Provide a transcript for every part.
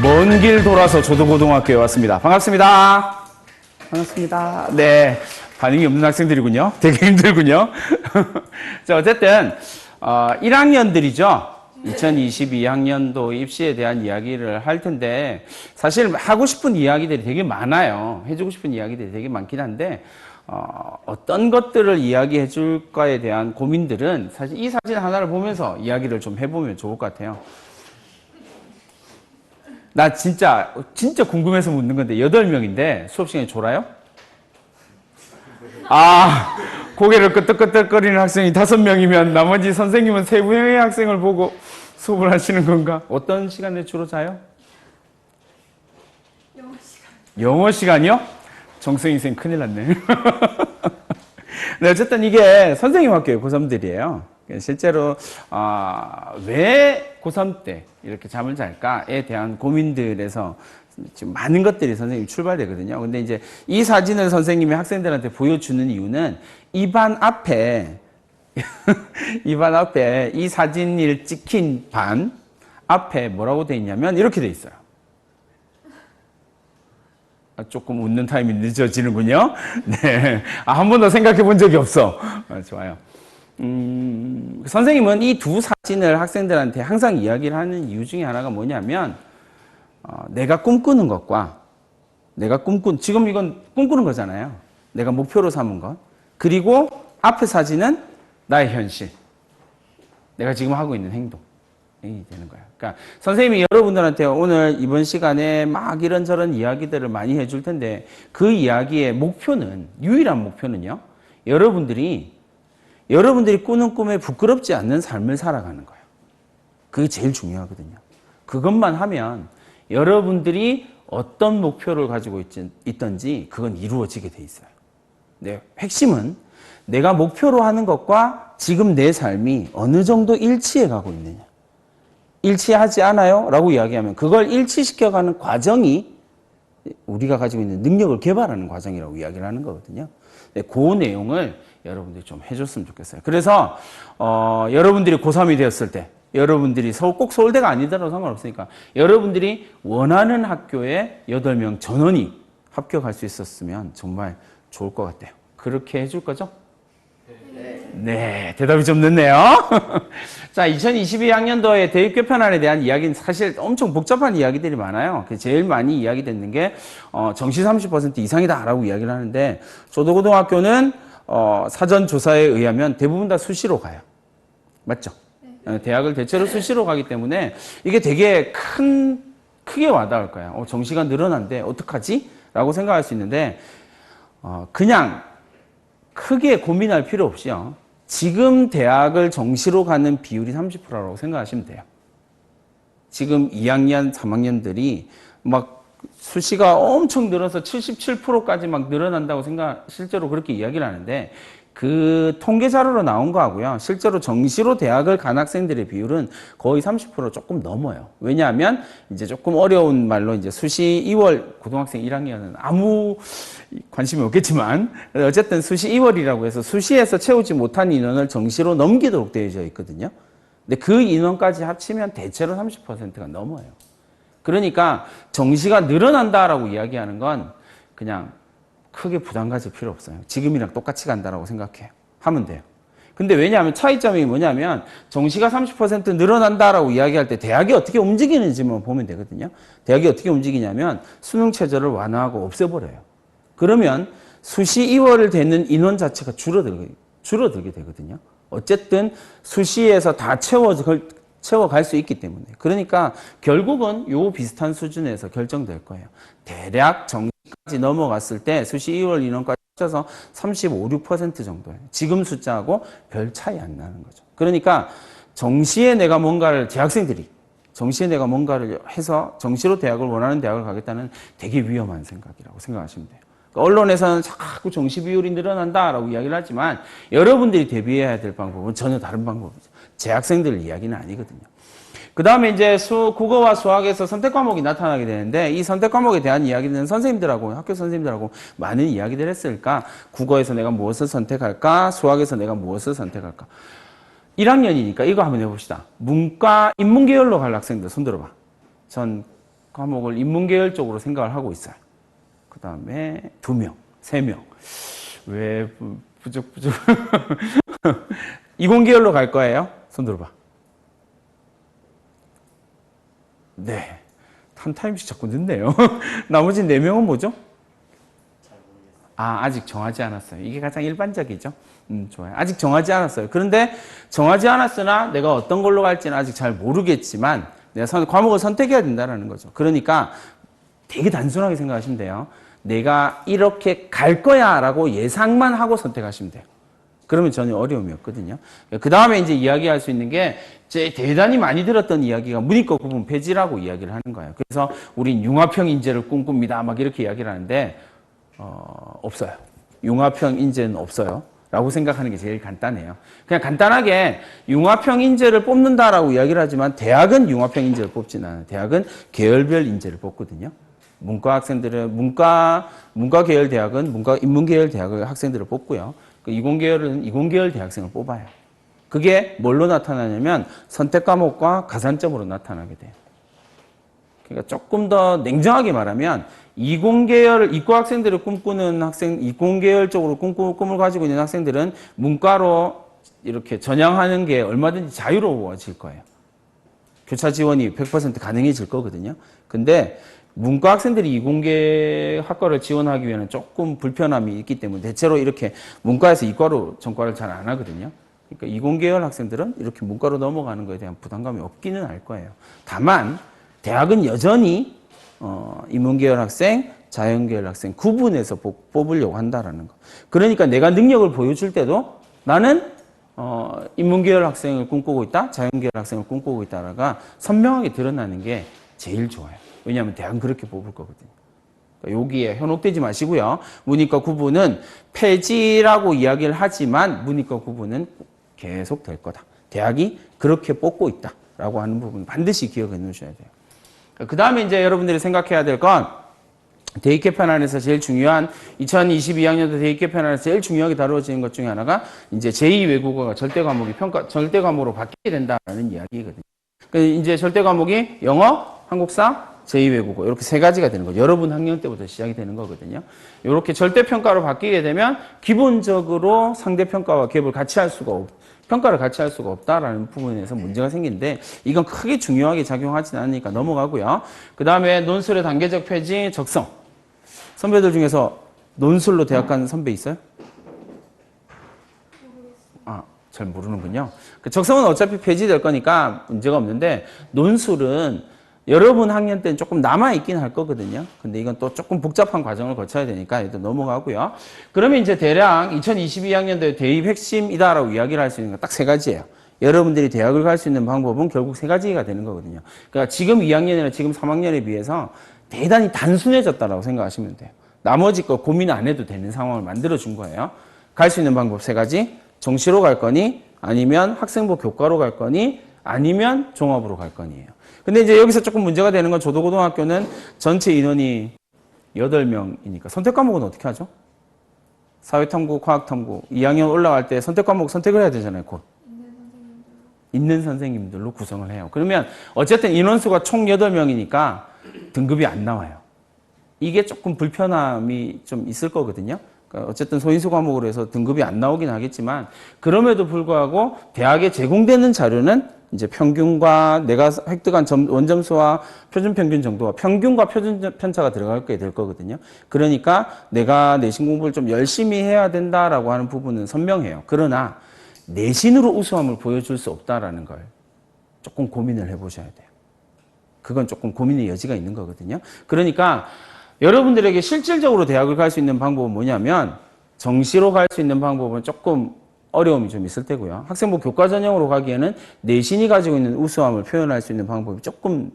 먼 길 돌아서 조도고등학교에 왔습니다. 반갑습니다. 반갑습니다. 네. 반응이 없는 학생들이군요. 되게 힘들군요. 자, 어쨌든, 1학년들이죠. 2022학년도 입시에 대한 이야기를 할 텐데, 사실 하고 싶은 이야기들이 되게 많아요. 해주고 싶은 이야기들이 되게 많긴 한데, 어떤 것들을 이야기해 줄까에 대한 고민들은 사실 이 사진 하나를 보면서 이야기를 좀 해보면 좋을 것 같아요. 나 진짜 궁금해서 묻는 건데, 8명인데 수업 시간에 졸아요? 고개를 끄덕끄덕거리는 학생이 5명이면 나머지 선생님은 3명의 학생을 보고 수업을 하시는 건가? 어떤 시간에 주로 자요? 영어 시간. 영어 시간이요? 정승희 선생님 큰일 났네. 네, 어쨌든 이게 선생님 학교의 고3들이에요. 실제로 왜 고3 때 이렇게 잠을 잘까에 대한 고민들에서 지금 많은 것들이 선생님이 출발되거든요. 근데 이제 이 사진을 선생님이 학생들한테 보여주는 이유는 입안 앞에 이 사진을 찍힌 반 앞에 뭐라고 돼 있냐면 이렇게 돼 있어요. 조금 웃는 타임이 늦어지는군요. 네. 한 번도 생각해 본 적이 없어. 좋아요. 선생님은 이 두 사진을 학생들한테 항상 이야기를 하는 이유 중에 하나가 뭐냐면, 내가 꿈꾸는 것과 지금 이건 꿈꾸는 거잖아요. 내가 목표로 삼은 것. 그리고 앞에 사진은 나의 현실. 내가 지금 하고 있는 행동이 되는 거예요. 그러니까 선생님이 여러분들한테 오늘 이번 시간에 막 이런저런 이야기들을 많이 해줄 텐데 그 이야기의 목표는, 유일한 목표는요. 여러분들이 꾸는 꿈에 부끄럽지 않는 삶을 살아가는 거예요. 그게 제일 중요하거든요. 그것만 하면 여러분들이 어떤 목표를 가지고 있든지 그건 이루어지게 돼 있어요. 네, 핵심은 내가 목표로 하는 것과 지금 내 삶이 어느 정도 일치해 가고 있느냐. 일치하지 않아요? 라고 이야기하면 그걸 일치시켜가는 과정이 우리가 가지고 있는 능력을 개발하는 과정이라고 이야기를 하는 거거든요. 네, 그 내용을 여러분들이 좀 해줬으면 좋겠어요. 그래서 여러분들이 고3이 되었을 때 여러분들이 꼭 서울대가 아니더라도 상관없으니까 여러분들이 원하는 학교에 8명 전원이 합격할 수 있었으면 정말 좋을 것 같아요. 그렇게 해줄 거죠? 네, 대답이 좀 늦네요. 자, 2022학년도에 대입 개편안에 대한 이야기는 사실 엄청 복잡한 이야기들이 많아요. 제일 많이 이야기됐는 게 정시 30% 이상이다라고 이야기를 하는데 조도고등학교는 사전 조사에 의하면 대부분 다 수시로 가요. 맞죠? 네. 대학을 대체로 수시로 가기 때문에 이게 되게 크게 와닿을 거예요. 정시가 늘어난데 어떡하지? 라고 생각할 수 있는데 그냥 크게 고민할 필요 없이요. 지금 대학을 정시로 가는 비율이 30%라고 생각하시면 돼요. 지금 2학년, 3학년들이 막 수시가 엄청 늘어서 77%까지 막 늘어난다고 실제로 그렇게 이야기를 하는데 그 통계 자료로 나온 거하고요. 실제로 정시로 대학을 간 학생들의 비율은 거의 30% 조금 넘어요. 왜냐하면 이제 조금 어려운 말로 이제 수시 2월 고등학생 1학년은 아무 관심이 없겠지만 어쨌든 수시 2월이라고 해서 수시에서 채우지 못한 인원을 정시로 넘기도록 되어져 있거든요. 근데 그 인원까지 합치면 대체로 30%가 넘어요. 그러니까 정시가 늘어난다라고 이야기하는 건 그냥 크게 부담 가질 필요 없어요. 지금이랑 똑같이 간다라고 생각해요. 하면 돼요. 근데 왜냐하면 차이점이 뭐냐면 정시가 30% 늘어난다라고 이야기할 때 대학이 어떻게 움직이는지만 보면 되거든요. 대학이 어떻게 움직이냐면 수능 체제를 완화하고 없애버려요. 그러면 수시 2월을 되는 인원 자체가 줄어들게 되거든요. 어쨌든 수시에서 다 채워갈 수 있기 때문에. 그러니까 결국은 요 비슷한 수준에서 결정될 거예요. 대략 정시까지 넘어갔을 때 수시 2월 인원까지 합쳐서 35, 6% 정도예요. 지금 숫자하고 별 차이 안 나는 거죠. 그러니까 정시에 내가 뭔가를 해서 정시로 대학을 원하는 대학을 가겠다는 되게 위험한 생각이라고 생각하시면 돼요. 언론에서는 자꾸 정시 비율이 늘어난다라고 이야기를 하지만 여러분들이 대비해야 될 방법은 전혀 다른 방법이죠. 재학생들 이야기는 아니거든요. 그 다음에 이제 국어와 수학에서 선택 과목이 나타나게 되는데 이 선택 과목에 대한 이야기는 학교 선생님들하고 많은 이야기를 했을까? 국어에서 내가 무엇을 선택할까? 수학에서 내가 무엇을 선택할까? 1학년이니까 이거 한번 해봅시다. 문과, 인문계열로 갈 학생들 손 들어봐. 전 과목을 인문계열 쪽으로 생각을 하고 있어요. 그 다음에 2명, 3명. 왜 부족부족. 이공계열로 갈 거예요? 손 들어봐. 네. 한 타임씩 자꾸 늦네요. 나머지 4명은 뭐죠? 아직 정하지 않았어요. 이게 가장 일반적이죠. 좋아요. 아직 정하지 않았어요. 그런데 정하지 않았으나 내가 어떤 걸로 갈지는 아직 잘 모르겠지만 내가 과목을 선택해야 된다는 거죠. 그러니까 되게 단순하게 생각하시면 돼요. 내가 이렇게 갈 거야 라고 예상만 하고 선택하시면 돼요. 그러면 전혀 어려움이 없거든요. 그 다음에 이제 이야기할 수 있는 게 대단히 많이 들었던 이야기가 문이과 구분 폐지라고 이야기를 하는 거예요. 그래서 우린 융합형 인재를 꿈꿉니다. 막 이렇게 이야기를 하는데 없어요. 융합형 인재는 없어요. 라고 생각하는 게 제일 간단해요. 그냥 간단하게 융합형 인재를 뽑는다라고 이야기를 하지만 대학은 융합형 인재를 뽑지는 않아요. 대학은 계열별 인재를 뽑거든요. 문과 학생들은 문과 계열 대학은 인문 계열 대학의 학생들을 뽑고요. 그 이공계열은 이공계열 대학생을 뽑아요. 그게 뭘로 나타나냐면 선택 과목과 가산점으로 나타나게 돼요. 그러니까 조금 더 냉정하게 말하면 이공계열 이과 학생들을 꿈꾸는 학생, 이공계열 쪽으로 꿈을 가지고 있는 학생들은 문과로 이렇게 전향하는 게 얼마든지 자유로워질 거예요. 교차 지원이 100% 가능해질 거거든요. 근데 문과 학생들이 이공계 학과를 지원하기 위해는 조금 불편함이 있기 때문에 대체로 이렇게 문과에서 이과로 전과를 잘 안 하거든요. 그러니까 이공계열 학생들은 이렇게 문과로 넘어가는 것에 대한 부담감이 없기는 할 거예요. 다만 대학은 여전히 인문계열 학생, 자연계열 학생 구분해서 뽑으려고 한다라는 거. 그러니까 내가 능력을 보여줄 때도 나는 인문계열 학생을 꿈꾸고 있다, 자연계열 학생을 꿈꾸고 있다가 선명하게 드러나는 게 제일 좋아요. 왜냐하면 대학은 그렇게 뽑을 거거든요. 그러니까 여기에 현혹되지 마시고요. 문이과 구분은 폐지라고 이야기를 하지만 문이과 구분은 계속 될 거다. 대학이 그렇게 뽑고 있다라고 하는 부분 반드시 기억해 놓으셔야 돼요. 그 다음에 이제 여러분들이 생각해야 될 건 대입 개편안에서 제일 중요한 2022학년도 대입 개편안에서 제일 중요하게 다루어지는 것 중에 하나가 이제 제2 외국어가 절대 과목으로 바뀌게 된다는 이야기거든요. 이제 절대 과목이 영어, 한국사, 제2 외국어 이렇게 3가지가 되는 거죠. 여러분 학년 때부터 시작이 되는 거거든요. 이렇게 절대 평가로 바뀌게 되면 기본적으로 상대 평가와 갭을 같이 할 수가 평가를 같이 할 수가 없다라는 부분에서 문제가 생기는데 이건 크게 중요하게 작용하지는 않으니까 넘어가고요. 그 다음에 논술의 단계적 폐지, 적성. 선배들 중에서 논술로 대학 간 선배 있어요? 잘 모르는군요. 그 적성은 어차피 폐지될 거니까 문제가 없는데 논술은 여러분 학년 때는 조금 남아있긴 할 거거든요. 근데 이건 또 조금 복잡한 과정을 거쳐야 되니까 일단 넘어가고요. 그러면 이제 대략 2022학년도에 대입 핵심이다라고 이야기를 할 수 있는 건 딱 3가지예요. 여러분들이 대학을 갈 수 있는 방법은 결국 3가지가 되는 거거든요. 그러니까 지금 2학년이나 지금 3학년에 비해서 대단히 단순해졌다라고 생각하시면 돼요. 나머지 거 고민 안 해도 되는 상황을 만들어준 거예요. 갈 수 있는 방법 3가지. 정시로 갈 거니 아니면 학생부 교과로 갈 거니 아니면 종합으로 갈 거니에요. 근데 이제 여기서 조금 문제가 되는 건 조도고등학교는 전체 인원이 8명이니까 선택 과목은 어떻게 하죠? 사회탐구, 과학탐구 2학년 올라갈 때 선택 과목 선택을 해야 되잖아요. 곧. 있는 선생님들로 구성을 해요. 그러면 어쨌든 인원수가 총 8명이니까 등급이 안 나와요. 이게 조금 불편함이 좀 있을 거거든요. 그러니까 어쨌든 소인수 과목으로 해서 등급이 안 나오긴 하겠지만 그럼에도 불구하고 대학에 제공되는 자료는 이제 평균과 내가 획득한 원점수와 표준 평균 정도와 평균과 표준 편차가 들어가게 될 거거든요. 그러니까 내가 내신 공부를 좀 열심히 해야 된다라고 하는 부분은 선명해요. 그러나 내신으로 우수함을 보여줄 수 없다라는 걸 조금 고민을 해보셔야 돼요. 그건 조금 고민의 여지가 있는 거거든요. 그러니까 여러분들에게 실질적으로 대학을 갈 수 있는 방법은 뭐냐면 정시로 갈 수 있는 방법은 조금 어려움이 좀 있을 테고요. 학생부 교과 전형으로 가기에는 내신이 가지고 있는 우수함을 표현할 수 있는 방법이 조금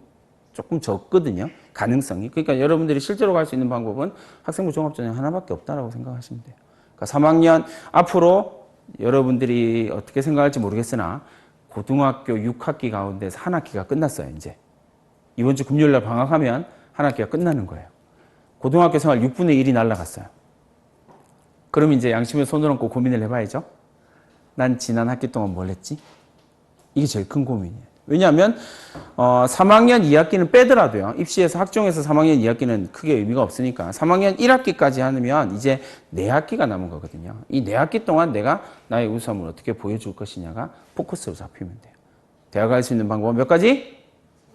적거든요. 가능성이. 그러니까 여러분들이 실제로 갈 수 있는 방법은 학생부 종합전형 하나밖에 없다라고 생각하시면 돼요. 그러니까 3학년 앞으로 여러분들이 어떻게 생각할지 모르겠으나 고등학교 6학기 가운데서 한 학기가 끝났어요. 이제 이번 주 금요일 날 방학하면 한 학기가 끝나는 거예요. 고등학교 생활 6분의 1이 날아갔어요. 그럼 이제 양심에 손을 얹고 고민을 해봐야죠. 난 지난 학기 동안 뭘 했지? 이게 제일 큰 고민이에요. 왜냐하면 3학년 2학기는 빼더라도요. 입시에서 학종에서 3학년 2학기는 크게 의미가 없으니까 3학년 1학기까지 하면 이제 4학기가 남은 거거든요. 이 4학기 동안 내가 나의 우수함을 어떻게 보여줄 것이냐가 포커스로 잡히면 돼요. 대학 갈 수 있는 방법은 몇 가지?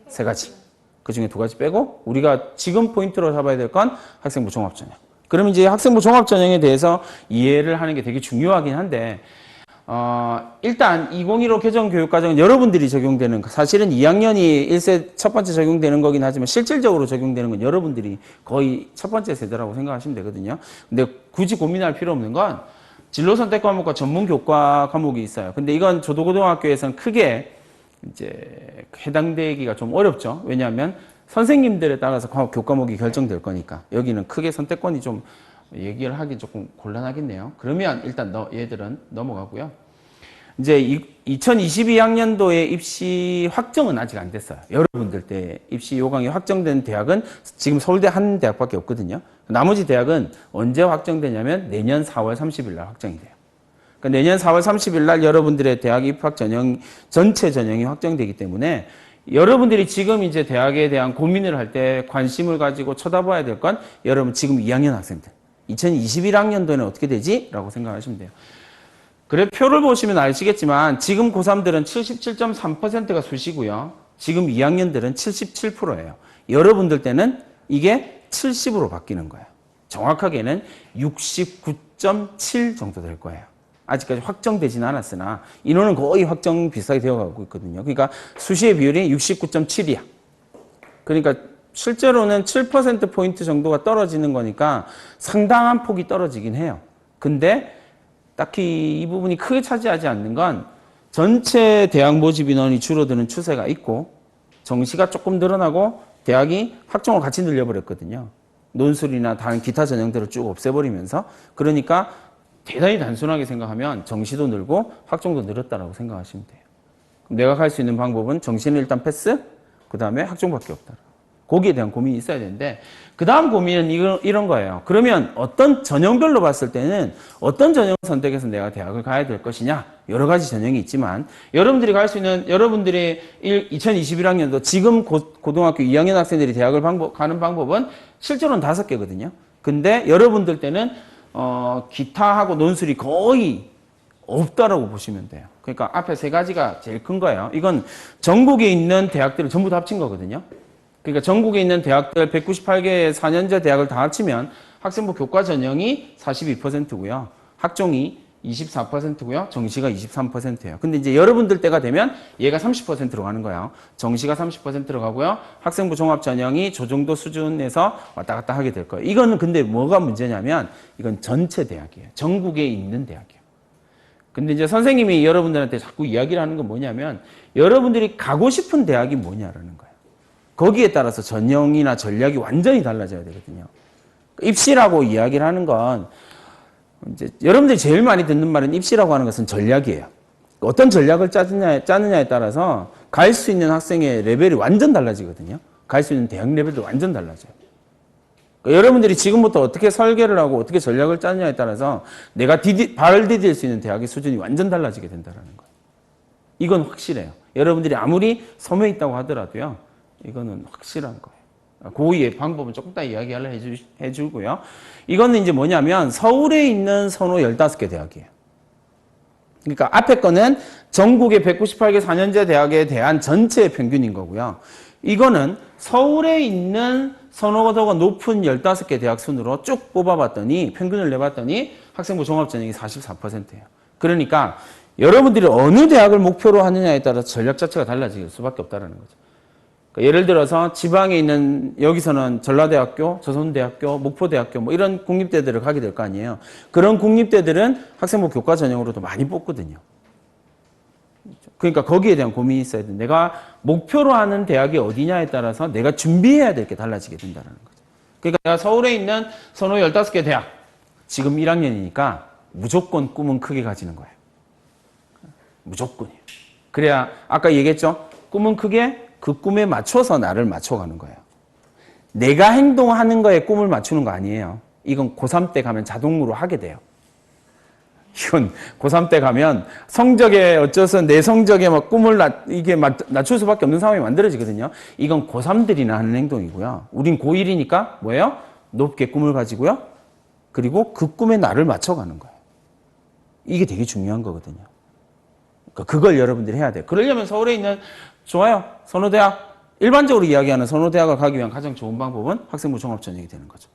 3가지. 그중에 2가지 빼고 우리가 지금 포인트로 잡아야 될 건 학생부 종합전형. 그러면 이제 학생부 종합전형에 대해서 이해를 하는 게 되게 중요하긴 한데 일단 2015 개정교육과정은 여러분들이 적용되는 사실은 2학년이 1세 첫 번째 적용되는 거긴 하지만 실질적으로 적용되는 건 여러분들이 거의 첫 번째 세대라고 생각하시면 되거든요. 근데 굳이 고민할 필요 없는 건 진로 선택 과목과 전문 교과 과목이 있어요. 근데 이건 조도고등학교에서는 크게 이제 해당되기가 좀 어렵죠. 왜냐하면 선생님들에 따라서 교과목이 결정될 거니까 여기는 크게 선택권이 좀 얘기를 하기 조금 곤란하겠네요. 그러면 일단 얘들은 넘어가고요. 이제 2022학년도에 입시 확정은 아직 안 됐어요. 여러분들 때 입시 요강이 확정된 대학은 지금 서울대 한 대학밖에 없거든요. 나머지 대학은 언제 확정되냐면 내년 4월 30일 날 확정이 돼요. 그러니까 내년 4월 30일 날 여러분들의 대학 입학 전형 전체 전형이 확정되기 때문에 여러분들이 지금 이제 대학에 대한 고민을 할 때 관심을 가지고 쳐다봐야 될 건 여러분 지금 2학년 학생들 2021학년도에는 어떻게 되지? 라고 생각하시면 돼요. 그래 표를 보시면 아시겠지만 지금 고3들은 77.3%가 수시고요. 지금 2학년들은 77%예요. 여러분들 때는 이게 70으로 바뀌는 거예요. 정확하게는 69.7 정도 될 거예요. 아직까지 확정되지는 않았으나 인원은 거의 확정 비슷하게 되어가고 있거든요. 그러니까 수시의 비율이 69.7이야. 그러니까 실제로는 7%포인트 정도가 떨어지는 거니까 상당한 폭이 떨어지긴 해요. 근데 딱히 이 부분이 크게 차지하지 않는 건 전체 대학 모집 인원이 줄어드는 추세가 있고 정시가 조금 늘어나고 대학이 학종을 같이 늘려버렸거든요. 논술이나 다른 기타 전형들을 쭉 없애버리면서 그러니까 대단히 단순하게 생각하면 정시도 늘고 학종도 늘었다라고 생각하시면 돼요. 그럼 내가 갈 수 있는 방법은 정시는 일단 패스, 그 다음에 학종밖에 없다. 거기에 대한 고민이 있어야 되는데 그 다음 고민은 이런 거예요. 그러면 어떤 전형별로 봤을 때는 어떤 전형 선택해서 내가 대학을 가야 될 것이냐 여러 가지 전형이 있지만 여러분들이 갈 수 있는 여러분들이 2021학년도 지금 고등학교 2학년 학생들이 대학을 가는 방법은 실제로는 5개거든요. 근데 여러분들 때는 기타하고 논술이 거의 없다라고 보시면 돼요. 그러니까 앞에 3가지가 제일 큰 거예요. 이건 전국에 있는 대학들을 전부 다 합친 거거든요. 그러니까 전국에 있는 대학들 198개의 4년제 대학을 다 합치면 학생부 교과 전형이 42%고요. 학종이 24%고요. 정시가 23%예요. 근데 이제 여러분들 때가 되면 얘가 30%로 가는 거예요. 정시가 30%로 가고요. 학생부 종합 전형이 저 정도 수준에서 왔다 갔다 하게 될 거예요. 이거는 근데 뭐가 문제냐면 이건 전체 대학이에요. 전국에 있는 대학이에요. 근데 이제 선생님이 여러분들한테 자꾸 이야기를 하는 건 뭐냐면 여러분들이 가고 싶은 대학이 뭐냐라는 거예요. 거기에 따라서 전형이나 전략이 완전히 달라져야 되거든요. 입시라고 이야기를 하는 건 이제 여러분들이 제일 많이 듣는 말은 입시라고 하는 것은 전략이에요. 어떤 전략을 짜느냐에 따라서 갈 수 있는 학생의 레벨이 완전 달라지거든요. 갈 수 있는 대학 레벨도 완전 달라져요. 그러니까 여러분들이 지금부터 어떻게 설계를 하고 어떻게 전략을 짜느냐에 따라서 내가 발을 디딜 수 있는 대학의 수준이 완전 달라지게 된다는 거예요. 이건 확실해요. 여러분들이 아무리 섬에 있다고 하더라도요. 이거는 확실한 거예요. 고의의 방법은 조금 더 이야기를 해주고요. 이거는 이제 뭐냐면 서울에 있는 선호 15개 대학이에요. 그러니까 앞에 거는 전국의 198개 4년제 대학에 대한 전체의 평균인 거고요. 이거는 서울에 있는 선호도가 높은 15개 대학 순으로 쭉 뽑아봤더니 평균을 내봤더니 학생부 종합전형이 44%예요. 그러니까 여러분들이 어느 대학을 목표로 하느냐에 따라 전략 자체가 달라질 수밖에 없다는 거죠. 그러니까 예를 들어서 지방에 있는 여기서는 전라대학교, 조선대학교, 목포대학교 뭐 이런 국립대들을 가게 될 거 아니에요. 그런 국립대들은 학생부 교과 전형으로도 많이 뽑거든요. 그러니까 거기에 대한 고민이 있어야 돼. 내가 목표로 하는 대학이 어디냐에 따라서 내가 준비해야 될 게 달라지게 된다는 거죠. 그러니까 내가 서울에 있는 선호 15개 대학, 지금 1학년이니까 무조건 꿈은 크게 가지는 거예요. 무조건이에요. 그래야 아까 얘기했죠? 꿈은 크게 그 꿈에 맞춰서 나를 맞춰가는 거예요. 내가 행동하는 거에 꿈을 맞추는 거 아니에요. 이건 고3 때 가면 자동으로 하게 돼요. 이건 고3 때 가면 성적에 어째서 내 성적에 막 꿈을 이게 막 낮출 수밖에 없는 상황이 만들어지거든요. 이건 고3들이나 하는 행동이고요. 우린 고1이니까 뭐예요? 높게 꿈을 가지고요. 그리고 그 꿈에 나를 맞춰가는 거예요. 이게 되게 중요한 거거든요. 그러니까 그걸 여러분들이 해야 돼요. 그러려면 서울에 있는 좋아요. 선호대학. 일반적으로 이야기하는 선호대학을 가기 위한 가장 좋은 방법은 학생부 종합전형이 되는 거죠.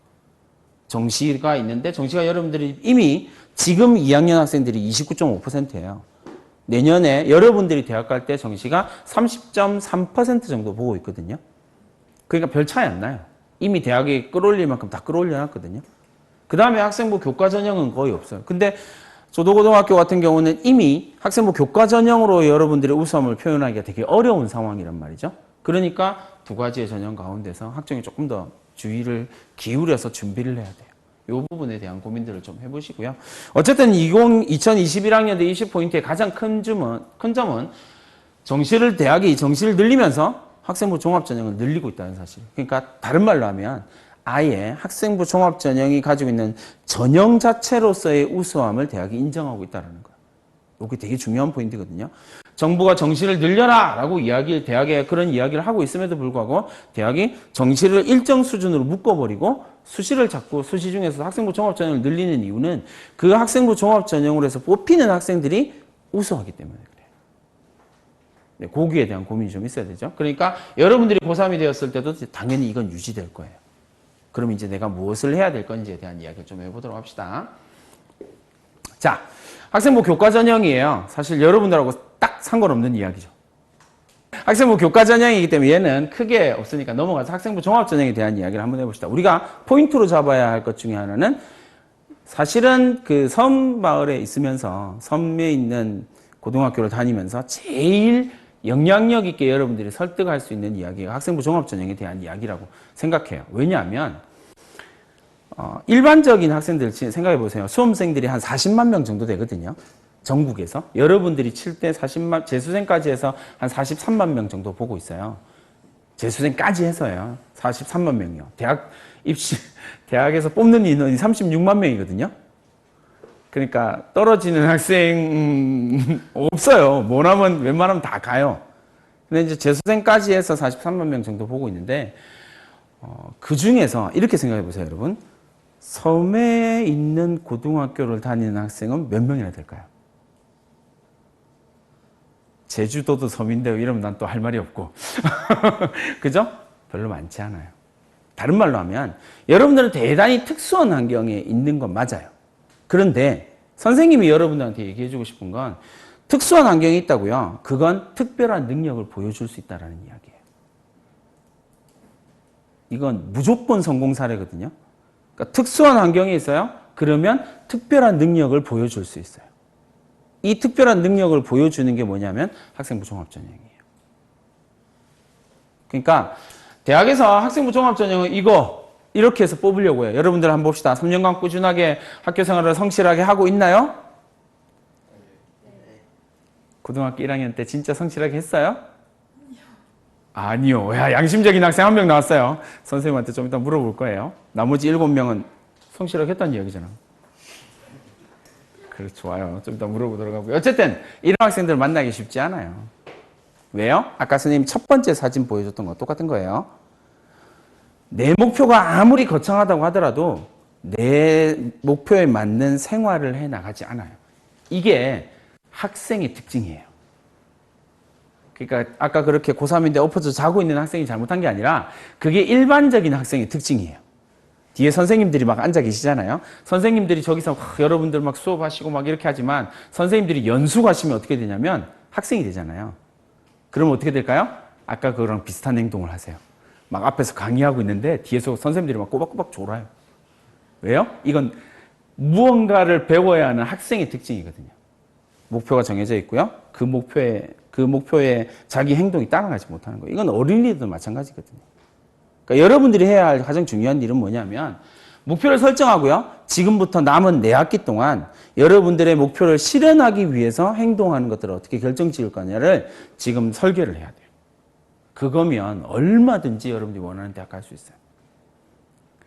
정시가 있는데 정시가 여러분들이 이미 지금 2학년 학생들이 29.5%예요. 내년에 여러분들이 대학 갈 때 정시가 30.3% 정도 보고 있거든요. 그러니까 별 차이 안 나요. 이미 대학이 끌어올릴 만큼 다 끌어올려 놨거든요. 그 다음에 학생부 교과 전형은 거의 없어요. 근데 조도고등학교 같은 경우는 이미 학생부 교과 전형으로 여러분들의 우수함을 표현하기가 되게 어려운 상황이란 말이죠. 그러니까 두 가지의 전형 가운데서 학종이 조금 더 주의를 기울여서 준비를 해야 돼요. 이 부분에 대한 고민들을 좀 해보시고요. 어쨌든 2021학년도 20포인트의 가장 큰 점은 대학이 정시를 늘리면서 학생부 종합전형을 늘리고 있다는 사실. 그러니까 다른 말로 하면 아예 학생부 종합전형이 가지고 있는 전형 자체로서의 우수함을 대학이 인정하고 있다는 거예요. 이게 되게 중요한 포인트거든요. 정부가 정시를 늘려라! 라고 대학에 그런 이야기를 하고 있음에도 불구하고 대학이 정시를 일정 수준으로 묶어버리고 수시를 자꾸 수시 중에서 학생부 종합전형을 늘리는 이유는 그 학생부 종합전형으로 해서 뽑히는 학생들이 우수하기 때문에 그래요. 네, 거기에 대한 고민이 좀 있어야 되죠. 그러니까 여러분들이 고3이 되었을 때도 당연히 이건 유지될 거예요. 그럼 이제 내가 무엇을 해야 될 건지에 대한 이야기를 좀 해보도록 합시다. 자, 학생부 교과 전형이에요. 사실 여러분들하고 딱 상관없는 이야기죠. 학생부 교과 전형이기 때문에 얘는 크게 없으니까 넘어가서 학생부 종합 전형에 대한 이야기를 한번 해봅시다. 우리가 포인트로 잡아야 할 것 중에 하나는 사실은 그 섬마을에 있으면서 섬에 있는 고등학교를 다니면서 제일 영향력 있게 여러분들이 설득할 수 있는 이야기가 학생부 종합 전형에 대한 이야기라고 생각해요. 왜냐하면 일반적인 학생들 생각해 보세요. 수험생들이 한 40만 명 정도 되거든요. 전국에서. 여러분들이 칠 때 40만, 재수생까지 해서 한 43만 명 정도 보고 있어요. 재수생까지 해서요. 43만 명이요. 대학에서 뽑는 인원이 36만 명이거든요. 그러니까 떨어지는 학생 없어요. 웬만하면 다 가요. 근데 이제 재수생까지 해서 43만 명 정도 보고 있는데, 그 중에서 이렇게 생각해 보세요, 여러분. 섬에 있는 고등학교를 다니는 학생은 몇 명이나 될까요? 제주도도 섬인데 이러면 난 또 할 말이 없고. 그죠? 별로 많지 않아요. 다른 말로 하면 여러분들은 대단히 특수한 환경에 있는 건 맞아요. 그런데 선생님이 여러분들한테 얘기해 주고 싶은 건 특수한 환경이 있다고요. 그건 특별한 능력을 보여줄 수 있다는 이야기예요. 이건 무조건 성공 사례거든요. 그러니까 특수한 환경에 있어요. 그러면 특별한 능력을 보여줄 수 있어요. 이 특별한 능력을 보여주는 게 뭐냐면 학생부 종합전형이에요. 그러니까 대학에서 학생부 종합전형은 이렇게 해서 뽑으려고 해요. 여러분들 한번 봅시다. 3년간 꾸준하게 학교 생활을 성실하게 하고 있나요? 고등학교 1학년 때 진짜 성실하게 했어요? 아니요. 야, 양심적인 학생 한 명 나왔어요. 선생님한테 좀 이따 물어볼 거예요. 나머지 7명은 성실하게 했다는 이야기잖아. 그래, 좋아요. 좀 이따 물어보도록 하고요. 어쨌든 이런 학생들 만나기 쉽지 않아요. 왜요? 아까 선생님 첫 번째 사진 보여줬던 거 똑같은 거예요. 내 목표가 아무리 거창하다고 하더라도 내 목표에 맞는 생활을 해 나가지 않아요. 이게 학생의 특징이에요. 그러니까 아까 그렇게 고3인데 엎어져 자고 있는 학생이 잘못한 게 아니라 그게 일반적인 학생의 특징이에요. 뒤에 선생님들이 막 앉아 계시잖아요. 선생님들이 저기서 여러분들 막 수업하시고 막 이렇게 하지만 선생님들이 연수 가시면 어떻게 되냐면 학생이 되잖아요. 그러면 어떻게 될까요? 아까 그거랑 비슷한 행동을 하세요. 막 앞에서 강의하고 있는데 뒤에서 선생님들이 막 꼬박꼬박 졸아요. 왜요? 이건 무언가를 배워야 하는 학생의 특징이거든요. 목표가 정해져 있고요. 그 목표에 자기 행동이 따라가지 못하는 거예요. 이건 어린이들도 마찬가지거든요. 그러니까 여러분들이 해야 할 가장 중요한 일은 뭐냐면 목표를 설정하고요. 지금부터 남은 4학기 동안 여러분들의 목표를 실현하기 위해서 행동하는 것들을 어떻게 결정 지을 거냐를 지금 설계를 해야 돼요. 그거면 얼마든지 여러분들이 원하는 대학 갈 수 있어요.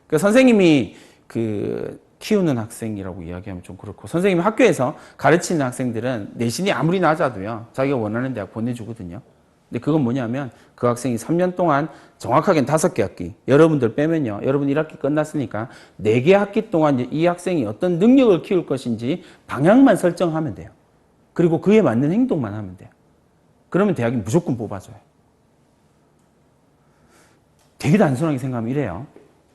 그러니까 선생님이 키우는 학생이라고 이야기하면 좀 그렇고, 선생님이 학교에서 가르치는 학생들은 내신이 아무리 낮아도요, 자기가 원하는 대학 보내주거든요. 근데 그건 뭐냐면 그 학생이 3년 동안 정확하게는 5개 학기, 여러분들 빼면요, 여러분 1학기 끝났으니까 4개 학기 동안 이 학생이 어떤 능력을 키울 것인지 방향만 설정하면 돼요. 그리고 그에 맞는 행동만 하면 돼요. 그러면 대학이 무조건 뽑아줘요. 되게 단순하게 생각하면 이래요.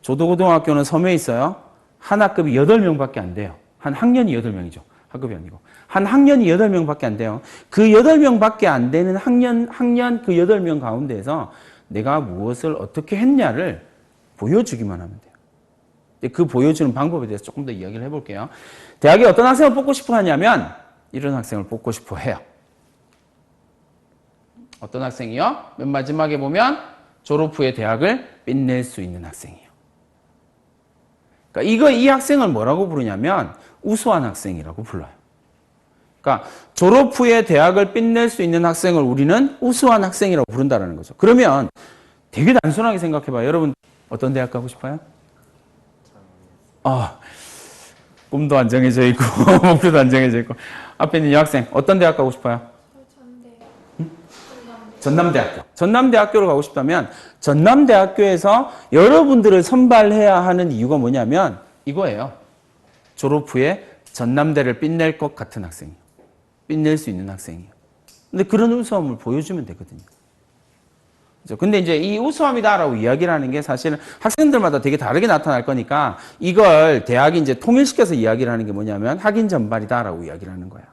조도고등학교는 섬에 있어요. 한 학급이 8명밖에 안 돼요. 한 학년이 8명이죠. 학급이 아니고. 한 학년이 8명밖에 안 돼요. 그 8명밖에 안 되는 학년 그 8명 가운데에서 내가 무엇을 어떻게 했냐를 보여주기만 하면 돼요. 그 보여주는 방법에 대해서 조금 더 이야기를 해볼게요. 대학에 어떤 학생을 뽑고 싶어 하냐면 이런 학생을 뽑고 싶어 해요. 어떤 학생이요? 맨 마지막에 보면 졸업 후에 대학을 빛낼 수 있는 학생이에요. 그러니까 이 학생을 뭐라고 부르냐면 우수한 학생이라고 불러요. 그러니까 졸업 후에 대학을 빛낼 수 있는 학생을 우리는 우수한 학생이라고 부른다는 거죠. 그러면 되게 단순하게 생각해봐요. 여러분 어떤 대학 가고 싶어요? 꿈도 안 정해져 있고 목표도 안 정해져 있고. 앞에 있는 여학생 어떤 대학 가고 싶어요? 전남대학교. 전남대학교로 가고 싶다면 전남대학교에서 여러분들을 선발해야 하는 이유가 뭐냐면 이거예요. 졸업 후에 전남대를 빛낼 것 같은 학생이에요. 빛낼 수 있는 학생이에요. 근데 그런 우수함을 보여주면 되거든요. 그렇죠? 근데 이제 이 우수함이다라고 이야기를 하는 게 사실은 학생들마다 되게 다르게 나타날 거니까 이걸 대학이 이제 통일시켜서 이야기를 하는 게 뭐냐면 학인 전발이다라고 이야기를 하는 거예요.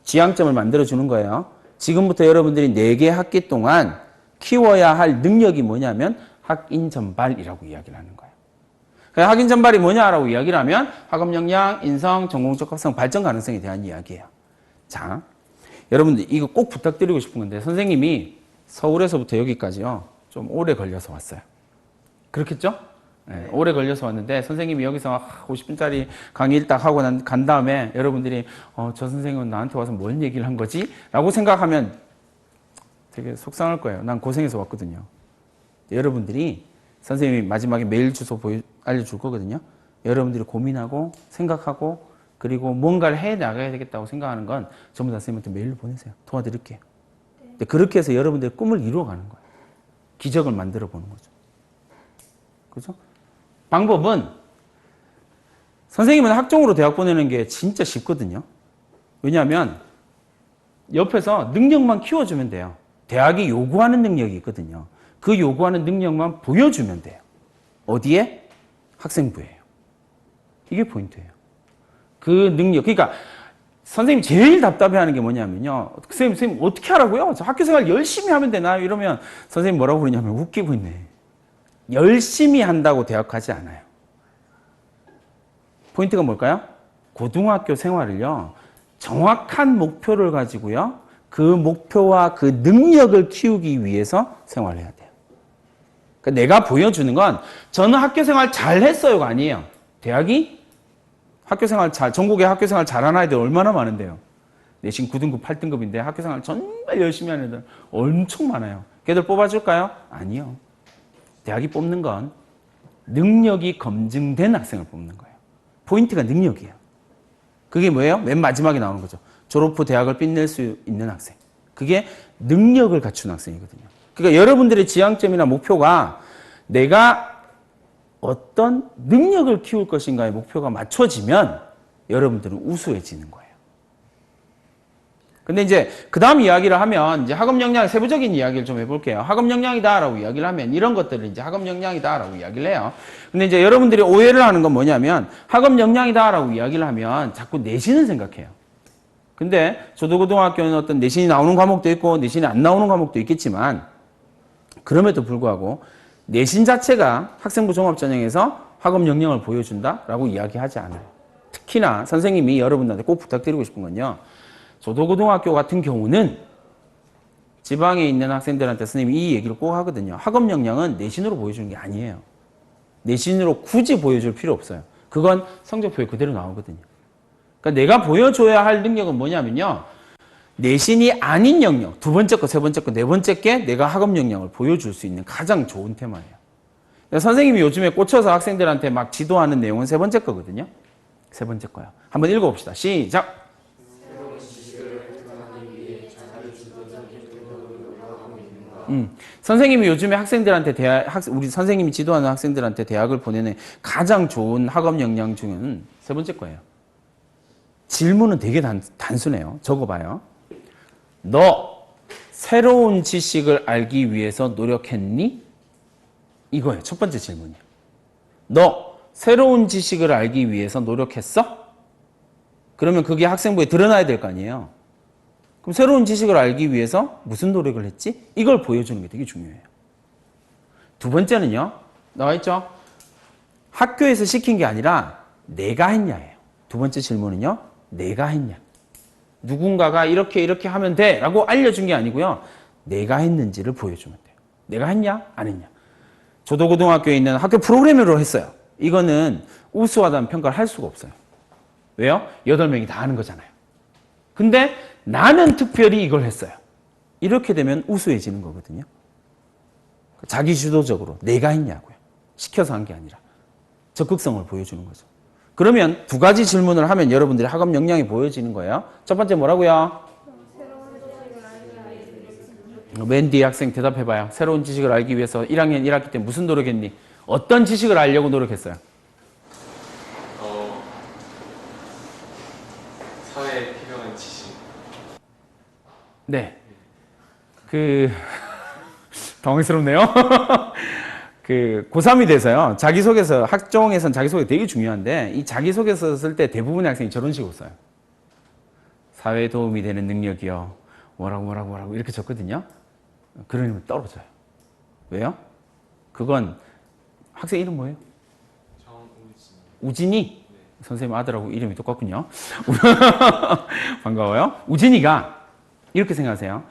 지향점을 만들어주는 거예요. 지금부터 여러분들이 4개 학기 동안 키워야 할 능력이 뭐냐면 학인 전발이라고 이야기를 하는 거예요. 학인 전발이 뭐냐라고 이야기를 하면 학업 역량, 인성, 전공적 합성, 발전 가능성에 대한 이야기예요. 자, 여러분들 이거 꼭 부탁드리고 싶은 건데 선생님이 서울에서부터 여기까지요. 좀 오래 걸려서 왔어요. 그렇겠죠? 네, 오래 걸려서 왔는데 선생님이 여기서 50분짜리 강의 딱 하고 간 다음에 여러분들이 저 선생님은 나한테 와서 뭔 얘기를 한 거지? 라고 생각하면 되게 속상할 거예요. 난 고생해서 왔거든요. 여러분들이 선생님이 마지막에 메일 주소 알려줄 거거든요. 여러분들이 고민하고 생각하고 그리고 뭔가를 해나가야 되겠다고 생각하는 건 전부 다 선생님한테 메일로 보내세요. 도와드릴게요. 네. 그렇게 해서 여러분들의 꿈을 이루어가는 거예요. 기적을 만들어 보는 거죠. 그죠? 방법은 선생님은 학종으로 대학 보내는 게 진짜 쉽거든요. 왜냐하면 옆에서 능력만 키워주면 돼요. 대학이 요구하는 능력이 있거든요. 그 요구하는 능력만 보여주면 돼요. 어디에? 학생부예요. 이게 포인트예요. 그 능력. 그러니까 선생님 제일 답답해하는 게 뭐냐면요. 선생님 어떻게 하라고요? 저 학교생활 열심히 하면 되나요? 이러면 선생님 뭐라고 그러냐면 웃기고 있네. 열심히 한다고 대학 가지 않아요. 포인트가 뭘까요? 고등학교 생활을요. 정확한 목표를 가지고요. 그 목표와 그 능력을 키우기 위해서 생활을 해야 돼요. 그러니까 내가 보여주는 건 저는 학교생활 잘했어요가 아니에요. 대학이 학교생활 전국에 학교생활 잘하는 아이들 얼마나 많은데요. 내신 9등급, 8등급인데 학교생활 정말 열심히 하는 애들 엄청 많아요. 걔들 뽑아줄까요? 아니요. 대학이 뽑는 건 능력이 검증된 학생을 뽑는 거예요. 포인트가 능력이에요. 그게 뭐예요? 맨 마지막에 나오는 거죠. 졸업 후 대학을 빛낼 수 있는 학생. 그게 능력을 갖춘 학생이거든요. 그러니까 여러분들의 지향점이나 목표가 내가 어떤 능력을 키울 것인가의 목표가 맞춰지면 여러분들은 우수해지는 거예요. 근데 이제 그 다음 이야기를 하면 이제 학업 역량의 세부적인 이야기를 좀 해볼게요. 학업 역량이다라고 이야기를 하면 이런 것들을 이제 학업 역량이다라고 이야기를 해요. 근데 이제 여러분들이 오해를 하는 건 뭐냐면 학업 역량이다라고 이야기를 하면 자꾸 내신을 생각해요. 근데 조도고등학교는 어떤 내신이 나오는 과목도 있고 내신이 안 나오는 과목도 있겠지만 그럼에도 불구하고 내신 자체가 학생부 종합전형에서 학업 역량을 보여준다라고 이야기하지 않아요. 특히나 선생님이 여러분들한테 꼭 부탁드리고 싶은 건요. 조도고등학교 같은 경우는 지방에 있는 학생들한테 선생님이 이 얘기를 꼭 하거든요. 학업 역량은 내신으로 보여주는 게 아니에요. 내신으로 굳이 보여줄 필요 없어요. 그건 성적표에 그대로 나오거든요. 그러니까 내가 보여줘야 할 능력은 뭐냐면요. 내신이 아닌 영역, 두 번째 거, 세 번째 거, 네 번째 게 내가 학업 역량을 보여줄 수 있는 가장 좋은 테마예요. 선생님이 요즘에 꽂혀서 학생들한테 막 지도하는 내용은 세 번째 거거든요. 세 번째 거요. 한번 읽어봅시다. 시작. 선생님이 요즘에 학생들한테 우리 선생님이 지도하는 학생들한테 대학을 보내는 가장 좋은 학업 역량 중에는 세 번째 거예요. 질문은 되게 단순해요. 적어봐요. 너 새로운 지식을 알기 위해서 노력했니? 이거예요. 첫 번째 질문이에요. 너 새로운 지식을 알기 위해서 노력했어? 그러면 그게 학생부에 드러나야 될 거 아니에요. 그럼 새로운 지식을 알기 위해서 무슨 노력을 했지? 이걸 보여주는 게 되게 중요해요. 두 번째는요. 나와 있죠? 학교에서 시킨 게 아니라 내가 했냐예요. 두 번째 질문은요. 내가 했냐. 누군가가 이렇게 하면 돼 라고 알려준 게 아니고요. 내가 했는지를 보여주면 돼요. 내가 했냐? 안 했냐. 조도고등학교에 있는 학교 프로그램으로 했어요. 이거는 우수하다는 평가를 할 수가 없어요. 왜요? 8명이 다 하는 거잖아요. 근데 나는 특별히 이걸 했어요. 이렇게 되면 우수해지는 거거든요. 자기 주도적으로 내가 했냐고요. 시켜서 한 게 아니라 적극성을 보여주는 거죠. 그러면 두 가지 질문을 하면 여러분들의 학업 역량이 보여지는 거예요. 첫 번째 뭐라고요? 맨 뒤에 학생 대답해봐요. 새로운 지식을 알기 위해서 1학년 1학기 때 무슨 노력했니? 어떤 지식을 알려고 노력했어요? 사회에 필요한 지식. 네. 당황스럽네요. 고3이 돼서요. 자기소개서, 학종에서는 자기소개 되게 중요한데, 이 자기소개서 쓸 때 대부분의 학생이 저런 식으로 써요. 사회에 도움이 되는 능력이요. 뭐라고 이렇게 적거든요. 그러면 떨어져요. 왜요? 그건 학생 이름 뭐예요? 우진이? 네. 선생님 아들하고 이름이 똑같군요. 반가워요. 우진이가 이렇게 생각하세요.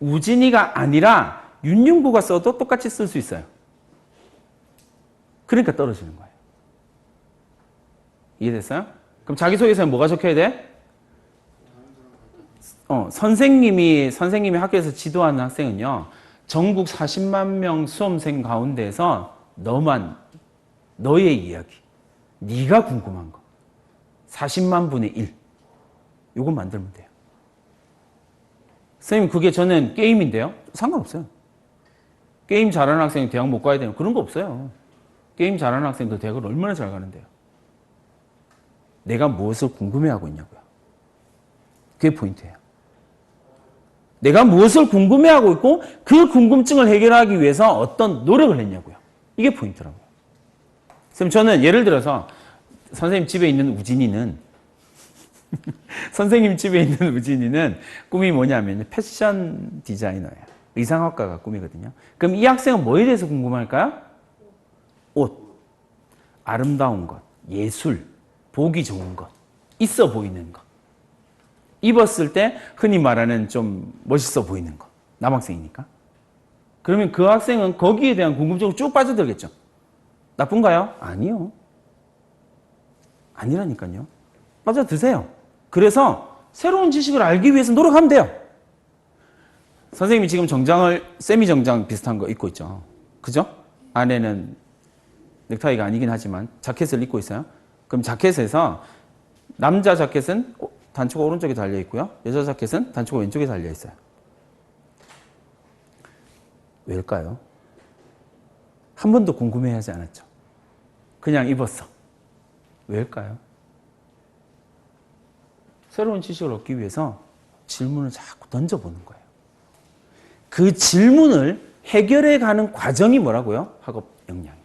우진이가 아니라 윤윤구가 써도 똑같이 쓸 수 있어요. 그러니까 떨어지는 거예요. 이해됐어요? 그럼 자기소개서에 뭐가 적혀야 돼? 선생님이 학교에서 지도하는 학생은요, 전국 40만 명 수험생 가운데서 너의 이야기, 네가 궁금한 거, 40만 분의 1, 요거 만들면 돼요. 선생님, 그게 저는 게임인데요? 상관없어요. 게임 잘하는 학생이 대학 못 가야 되는 그런 거 없어요. 게임 잘하는 학생들 대학을 얼마나 잘 가는데요? 내가 무엇을 궁금해하고 있냐고요. 그게 포인트예요. 내가 무엇을 궁금해하고 있고 그 궁금증을 해결하기 위해서 어떤 노력을 했냐고요. 이게 포인트라고요. 선생님, 저는 예를 들어서 선생님 집에 있는 우진이는 선생님 집에 있는 우진이는 꿈이 뭐냐면 패션 디자이너예요. 의상학과가 꿈이거든요. 그럼 이 학생은 뭐에 대해서 궁금할까요? 옷, 아름다운 것, 예술, 보기 좋은 것, 있어 보이는 것. 입었을 때 흔히 말하는 좀 멋있어 보이는 것. 남학생이니까. 그러면 그 학생은 거기에 대한 궁금증으로 쭉 빠져들겠죠. 나쁜가요? 아니요. 아니라니까요. 빠져드세요. 그래서 새로운 지식을 알기 위해서 노력하면 돼요. 선생님이 지금 세미 정장 비슷한 거 입고 있죠. 그죠? 안에는 넥타이가 아니긴 하지만 자켓을 입고 있어요. 그럼 자켓에서 남자 자켓은 단추가 오른쪽에 달려 있고요. 여자 자켓은 단추가 왼쪽에 달려 있어요. 왜일까요? 한 번도 궁금해하지 않았죠. 그냥 입었어. 왜일까요? 새로운 지식을 얻기 위해서 질문을 자꾸 던져보는 거예요. 그 질문을 해결해가는 과정이 뭐라고요? 학업 역량이에요.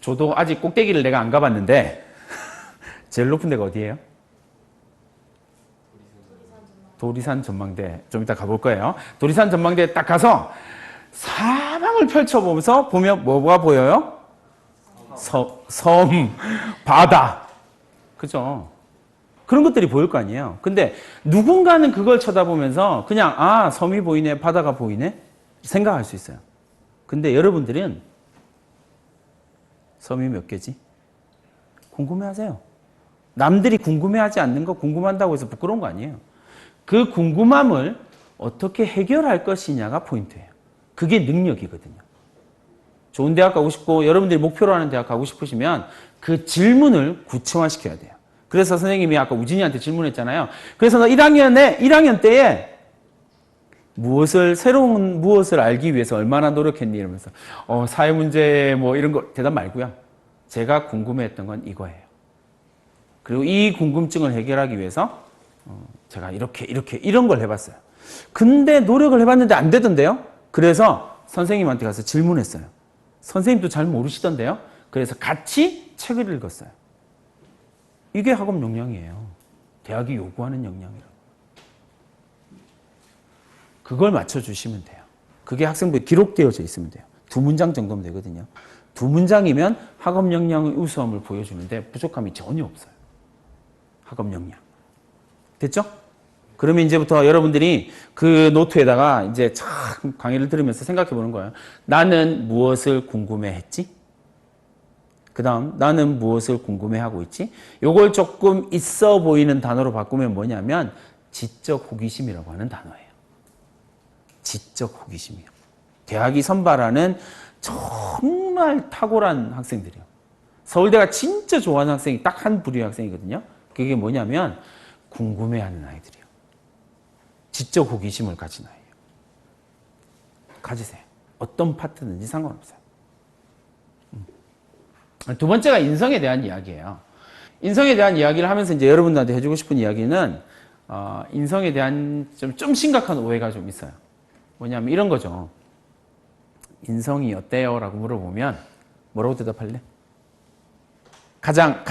저도 아직 꼭대기를 내가 안 가봤는데 제일 높은 데가 어디예요? 도리산 전망대. 좀 이따 가볼 거예요. 도리산 전망대에 딱 가서 사방을 펼쳐보면서 보면 뭐가 보여요? 섬, 바다. 그죠? 그런 것들이 보일 거 아니에요. 근데 누군가는 그걸 쳐다보면서 그냥 섬이 보이네, 바다가 보이네 생각할 수 있어요. 근데 여러분들은 섬이 몇 개지? 궁금해하세요. 남들이 궁금해하지 않는 거 궁금한다고 해서 부끄러운 거 아니에요. 그 궁금함을 어떻게 해결할 것이냐가 포인트예요. 그게 능력이거든요. 좋은 대학 가고 싶고 여러분들이 목표로 하는 대학 가고 싶으시면 그 질문을 구체화시켜야 돼요. 그래서 선생님이 아까 우진이한테 질문했잖아요. 그래서 너 1학년 때에 새로운 무엇을 알기 위해서 얼마나 노력했니? 이러면서, 사회 문제 뭐 이런 거 대답 말고요. 제가 궁금해했던 건 이거예요. 그리고 이 궁금증을 해결하기 위해서, 제가 이런 걸 해봤어요. 근데 노력을 해봤는데 안 되던데요? 그래서 선생님한테 가서 질문했어요. 선생님도 잘 모르시던데요? 그래서 같이 책을 읽었어요. 이게 학업 역량이에요. 대학이 요구하는 역량이라고. 그걸 맞춰주시면 돼요. 그게 학생부에 기록되어져 있으면 돼요. 2문장 정도면 되거든요. 2문장이면 학업 역량의 우수함을 보여주는데 부족함이 전혀 없어요. 학업 역량. 됐죠? 그러면 이제부터 여러분들이 그 노트에다가 이제 참 강의를 들으면서 생각해 보는 거예요. 나는 무엇을 궁금해 했지? 그 다음, 나는 무엇을 궁금해 하고 있지? 요걸 조금 있어 보이는 단어로 바꾸면 뭐냐면 지적 호기심이라고 하는 단어예요. 지적 호기심이요. 대학이 선발하는 정말 탁월한 학생들이요. 서울대가 진짜 좋아하는 학생이 딱 한 부류의 학생이거든요. 그게 뭐냐면 궁금해하는 아이들이요. 지적 호기심을 가진 아이예요. 가지세요. 어떤 파트든지 상관없어요. 두 번째가 인성에 대한 이야기예요. 인성에 대한 이야기를 하면서 이제 여러분들한테 해주고 싶은 이야기는 인성에 대한 좀 심각한 오해가 좀 있어요. 뭐냐면 이런 거죠. 인성이 어때요? 라고 물어보면 뭐라고 대답할래? 가장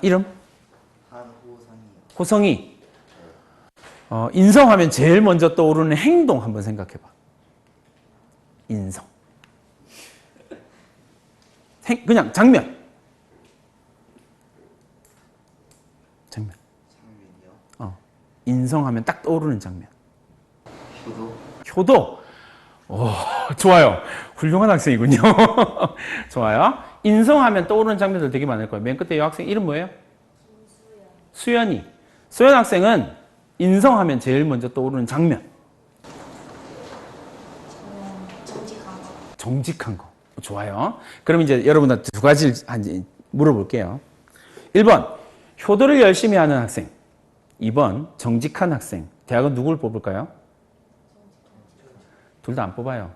이름? 호성이. 인성하면 제일 먼저 떠오르는 행동 한번 생각해봐. 인성. 그냥 장면. 인성하면 딱 떠오르는 장면. 효도. 오, 좋아요. 훌륭한 학생이군요. 좋아요. 인성하면 떠오르는 장면들 되게 많을 거예요. 맨 끝에 이 학생 이름 뭐예요? 수연이. 수연 학생은 인성하면 제일 먼저 떠오르는 장면. 정직한 거. 좋아요. 그럼 이제 여러분한테 두 가지를 물어볼게요. 1번, 효도를 열심히 하는 학생. 2번, 정직한 학생. 대학은 누굴 뽑을까요? 둘 다 안 뽑아요.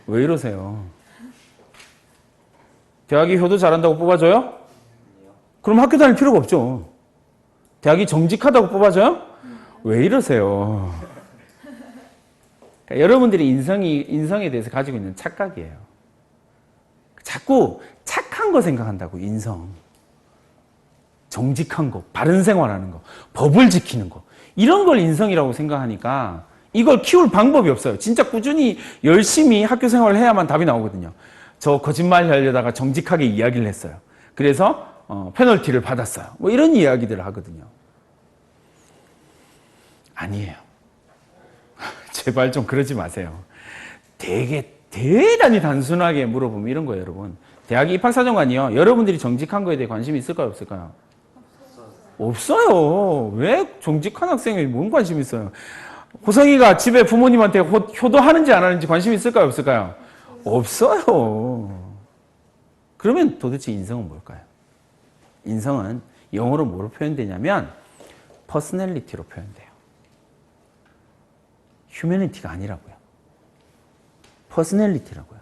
왜 이러세요? 대학이 효도 잘한다고 뽑아줘요? 그럼 학교 다닐 필요가 없죠. 대학이 정직하다고 뽑아줘요? 왜 이러세요? 그러니까 여러분들이 인성에 대해서 가지고 있는 착각이에요. 자꾸 착한 거 생각한다고, 인성. 정직한 거, 바른 생활하는 거, 법을 지키는 거. 이런 걸 인성이라고 생각하니까 이걸 키울 방법이 없어요. 진짜 꾸준히 열심히 학교 생활을 해야만 답이 나오거든요. 저 거짓말 하려다가 정직하게 이야기를 했어요. 그래서 페널티를 받았어요. 뭐 이런 이야기들을 하거든요. 아니에요. 제발 좀 그러지 마세요. 되게 대단히 단순하게 물어보면 이런 거예요, 여러분. 대학 입학사정관이요. 여러분들이 정직한 거에 대해 관심이 있을까요, 없을까요? 없어요. 왜 정직한 학생이 뭔 관심이 있어요? 호성이가 집에 부모님한테 효도하는지 안 하는지 관심이 있을까요, 없을까요? 없어요. 그러면 도대체 인성은 뭘까요? 인성은 영어로 뭐로 표현되냐면 퍼스널리티로 표현돼요. 휴머니티가 아니라고요. 퍼스널리티라고요.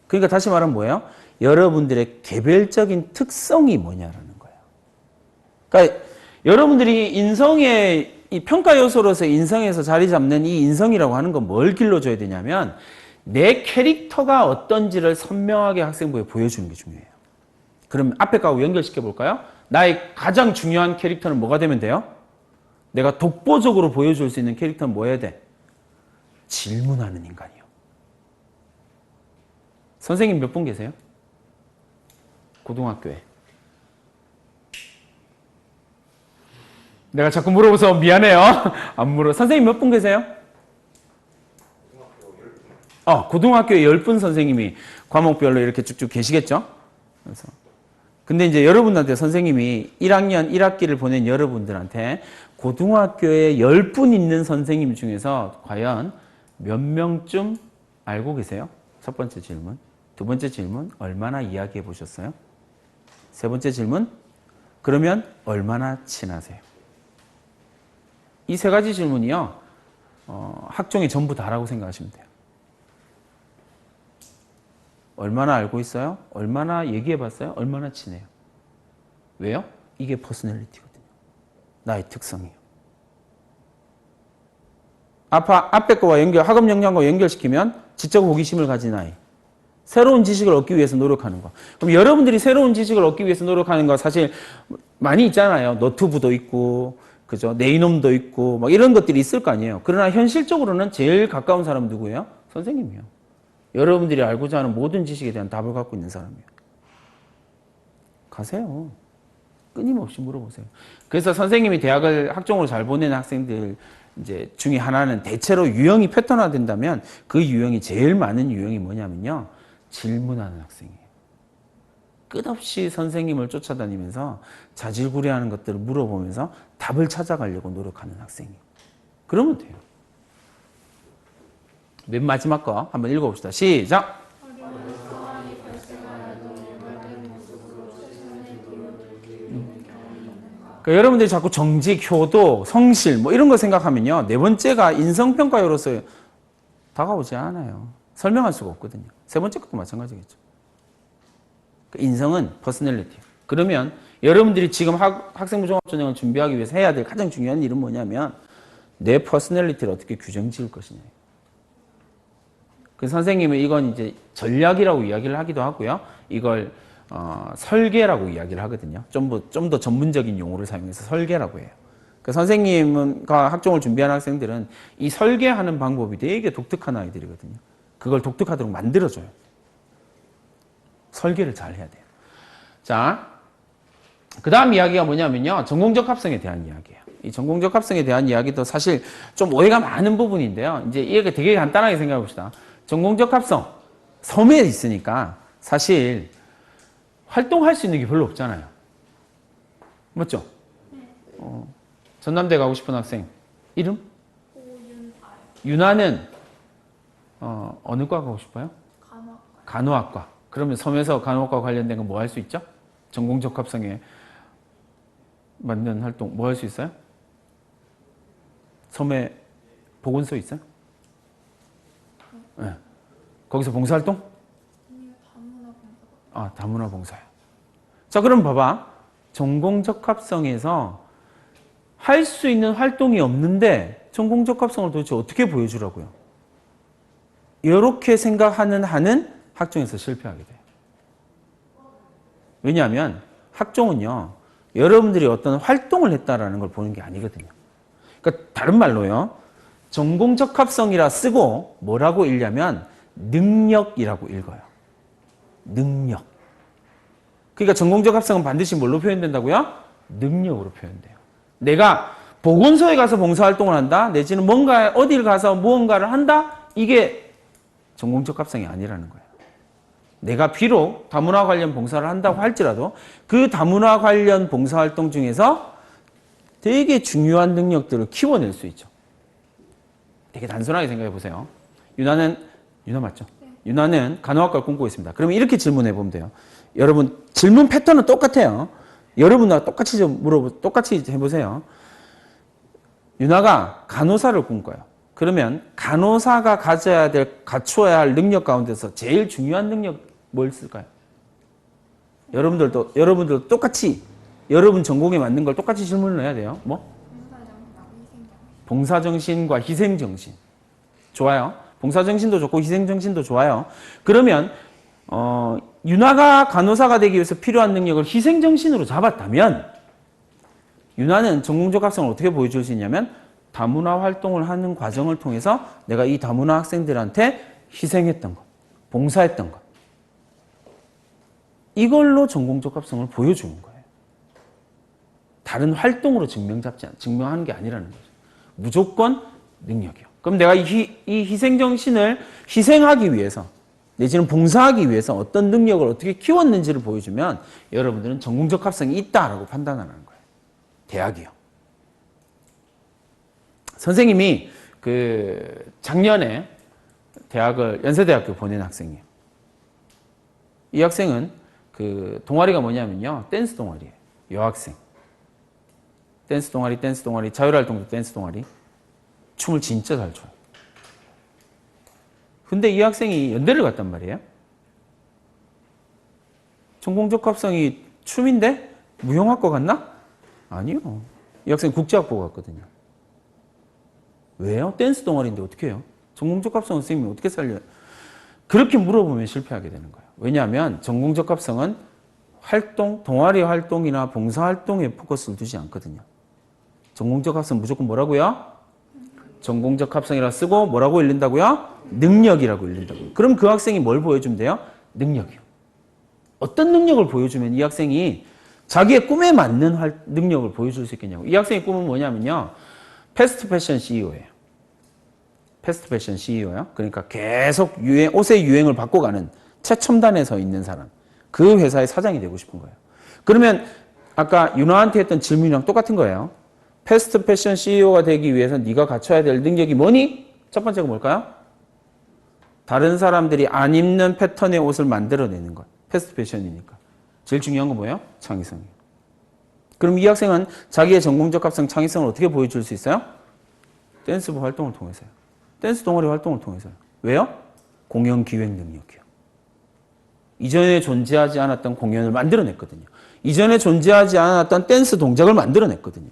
그러니까 다시 말하면 뭐예요? 여러분들의 개별적인 특성이 뭐냐라는 거예요. 그러니까 여러분들이 인성의 이 평가 요소로서 인성에서 자리 잡는 이 인성이라고 하는 건 뭘 길러줘야 되냐면 내 캐릭터가 어떤지를 선명하게 학생부에 보여주는 게 중요해요. 그럼 앞에 거하고 연결시켜 볼까요? 나의 가장 중요한 캐릭터는 뭐가 되면 돼요? 내가 독보적으로 보여줄 수 있는 캐릭터는 뭐 해야 돼? 질문하는 인간이요. 선생님 몇 분 계세요? 고등학교에. 내가 자꾸 물어봐서 미안해요. 안 물어. 선생님 몇 분 계세요? 고등학교에 10분 선생님이 과목별로 이렇게 쭉쭉 계시겠죠? 그래서. 근데 이제 여러분한테 선생님이 1학년 1학기를 보낸 여러분들한테 고등학교에 10분 있는 선생님 중에서 과연 몇 명쯤 알고 계세요? 첫 번째 질문. 두 번째 질문, 얼마나 이야기해 보셨어요? 세 번째 질문, 그러면 얼마나 친하세요? 이 세 가지 질문이요, 학종이 전부 다라고 생각하시면 돼요. 얼마나 알고 있어요? 얼마나 얘기해 봤어요? 얼마나 친해요? 왜요? 이게 퍼스널리티거든요. 나의 특성이에요. 앞에 거와 학업 역량과 연결시키면 지적 호기심을 가진 아이. 새로운 지식을 얻기 위해서 노력하는 거. 그럼 여러분들이 새로운 지식을 얻기 위해서 노력하는 거 사실 많이 있잖아요. 너튜브도 있고, 그죠? 네이놈도 있고, 막 이런 것들이 있을 거 아니에요. 그러나 현실적으로는 제일 가까운 사람은 누구예요? 선생님이요. 여러분들이 알고자 하는 모든 지식에 대한 답을 갖고 있는 사람이에요. 가세요. 끊임없이 물어보세요. 그래서 선생님이 대학을 학종으로 잘 보내는 학생들 이제 중에 하나는 대체로 유형이 패턴화된다면 그 유형이 제일 많은 유형이 뭐냐면요. 질문하는 학생이에요. 끝없이 선생님을 쫓아다니면서 자질구레하는 것들을 물어보면서 답을 찾아가려고 노력하는 학생이에요. 그러면 돼요. 맨 마지막 거 한번 읽어봅시다. 시작! 그러니까 여러분들이 자꾸 정직, 효도, 성실 뭐 이런 거 생각하면요. 네 번째가 인성평가로서 다가오지 않아요. 설명할 수가 없거든요. 세 번째 것도 마찬가지겠죠. 인성은 퍼스널리티예요. 그러면 여러분들이 지금 학생부 종합전형을 준비하기 위해서 해야 될 가장 중요한 일은 뭐냐면 내 퍼스널리티를 어떻게 규정 지을 것이냐. 그 선생님은 이건 이제 전략이라고 이야기를 하기도 하고요. 이걸 설계라고 이야기를 하거든요. 좀 더 전문적인 용어를 사용해서 설계라고 해요. 그 선생님과 학종을 준비하는 학생들은 이 설계하는 방법이 되게 독특한 아이들이거든요. 그걸 독특하도록 만들어줘요. 설계를 잘 해야 돼요. 자, 그 다음 이야기가 뭐냐면요. 전공적 합성에 대한 이야기예요. 이 전공적 합성에 대한 이야기도 사실 좀 오해가 많은 부분인데요. 이제 이게 되게 간단하게 생각해 봅시다. 전공적 합성, 섬에 있으니까 사실 활동할 수 있는 게 별로 없잖아요. 맞죠? 전남대 가고 싶은 학생 이름? 유나는 어느 과 가고 싶어요? 간호학과. 그러면 섬에서 간호학과 관련된 건 뭐 할 수 있죠? 전공적 합성에 맞는 활동 뭐 할 수 있어요? 섬에 보건소 있어요? 네. 거기서 봉사활동? 아, 다문화 봉사요. 자, 그럼 봐봐. 전공적 합성에서 할 수 있는 활동이 없는데 전공적 합성을 도대체 어떻게 보여주라고요? 이렇게 생각하는 한은 학종에서 실패하게 돼요. 왜냐하면 학종은요, 여러분들이 어떤 활동을 했다라는 걸 보는 게 아니거든요. 그러니까 다른 말로요, 전공적 합성이라 쓰고 뭐라고 읽냐면 능력이라고 읽어요. 능력. 그러니까 전공적 합성은 반드시 뭘로 표현된다고요? 능력으로 표현돼요. 내가 보건소에 가서 봉사활동을 한다, 내지는 뭔가 어디를 가서 무언가를 한다, 이게 전공적 합성이 아니라는 거예요. 내가 비록 다문화 관련 봉사를 한다고 할지라도 그 다문화 관련 봉사활동 중에서 되게 중요한 능력들을 키워낼 수 있죠. 되게 단순하게 생각해 보세요. 유나 맞죠? 네. 유나는 간호학과를 꿈꾸고 있습니다. 그러면 이렇게 질문해 보면 돼요. 여러분 질문 패턴은 똑같아요. 여러분과 똑같이 똑같이 해보세요. 유나가 간호사를 꿈꿔요. 그러면 간호사가 갖추어야 할 능력 가운데서 제일 중요한 능력 뭘 쓸까요? 여러분들도 똑같이 여러분 전공에 맞는 걸 똑같이 질문을 해야 돼요. 뭐? 봉사정신과 희생정신. 좋아요. 봉사정신도 좋고 희생정신도 좋아요. 그러면 유나가 간호사가 되기 위해서 필요한 능력을 희생정신으로 잡았다면 유나는 전공적 합성을 어떻게 보여줄 수 있냐면 다문화 활동을 하는 과정을 통해서 내가 이 다문화 학생들한테 희생했던 것, 봉사했던 것. 이걸로 전공적 합성을 보여주는 거예요. 다른 활동으로 증명하는 게 아니라는 거죠. 무조건 능력이요. 그럼 내가 이 희생정신을 희생하기 위해서 내지는 봉사하기 위해서 어떤 능력을 어떻게 키웠는지를 보여주면 여러분들은 전공적 합성이 있다라고 판단하는 거예요. 대학이요. 선생님이 작년에 연세대학교 보낸 학생이에요. 이 학생은 그 동아리가 뭐냐면요. 댄스 동아리예요. 여학생. 댄스 동아리, 자율활동도 댄스 동아리. 춤을 진짜 잘 춰요. 근데 이 학생이 연대를 갔단 말이에요. 전공적합성이 춤인데 무용학과 갔나? 아니요. 이 학생 국제학부 갔거든요. 왜요? 댄스 동아리인데 어떻게 해요? 전공적합성 선생님이 어떻게 살려요? 그렇게 물어보면 실패하게 되는 거예요. 왜냐하면 전공적합성은 동아리 활동이나 봉사활동에 포커스를 두지 않거든요. 전공적합성 무조건 뭐라고요? 전공적합성이라 쓰고 뭐라고 읽는다고요? 능력이라고 읽는다고요. 그럼 그 학생이 뭘 보여주면 돼요? 능력이요. 어떤 능력을 보여주면 이 학생이 자기의 꿈에 맞는 능력을 보여줄 수 있겠냐고. 이 학생의 꿈은 뭐냐면요. 패스트 패션 CEO예요. 패스트 패션 CEO요. 그러니까 계속 옷의 유행을 바꿔가는 최첨단에 서 있는 사람. 그 회사의 사장이 되고 싶은 거예요. 그러면 아까 윤아한테 했던 질문이랑 똑같은 거예요. 패스트 패션 CEO가 되기 위해서 네가 갖춰야 될 능력이 뭐니? 첫 번째가 뭘까요? 다른 사람들이 안 입는 패턴의 옷을 만들어내는 것. 패스트 패션이니까. 제일 중요한 건 뭐예요? 창의성이에요. 그럼 이 학생은 자기의 전공적합성, 창의성을 어떻게 보여줄 수 있어요? 댄스부 활동을 통해서요. 댄스 동아리 활동을 통해서요. 왜요? 공연 기획 능력이요. 이전에 존재하지 않았던 공연을 만들어냈거든요. 이전에 존재하지 않았던 댄스 동작을 만들어냈거든요.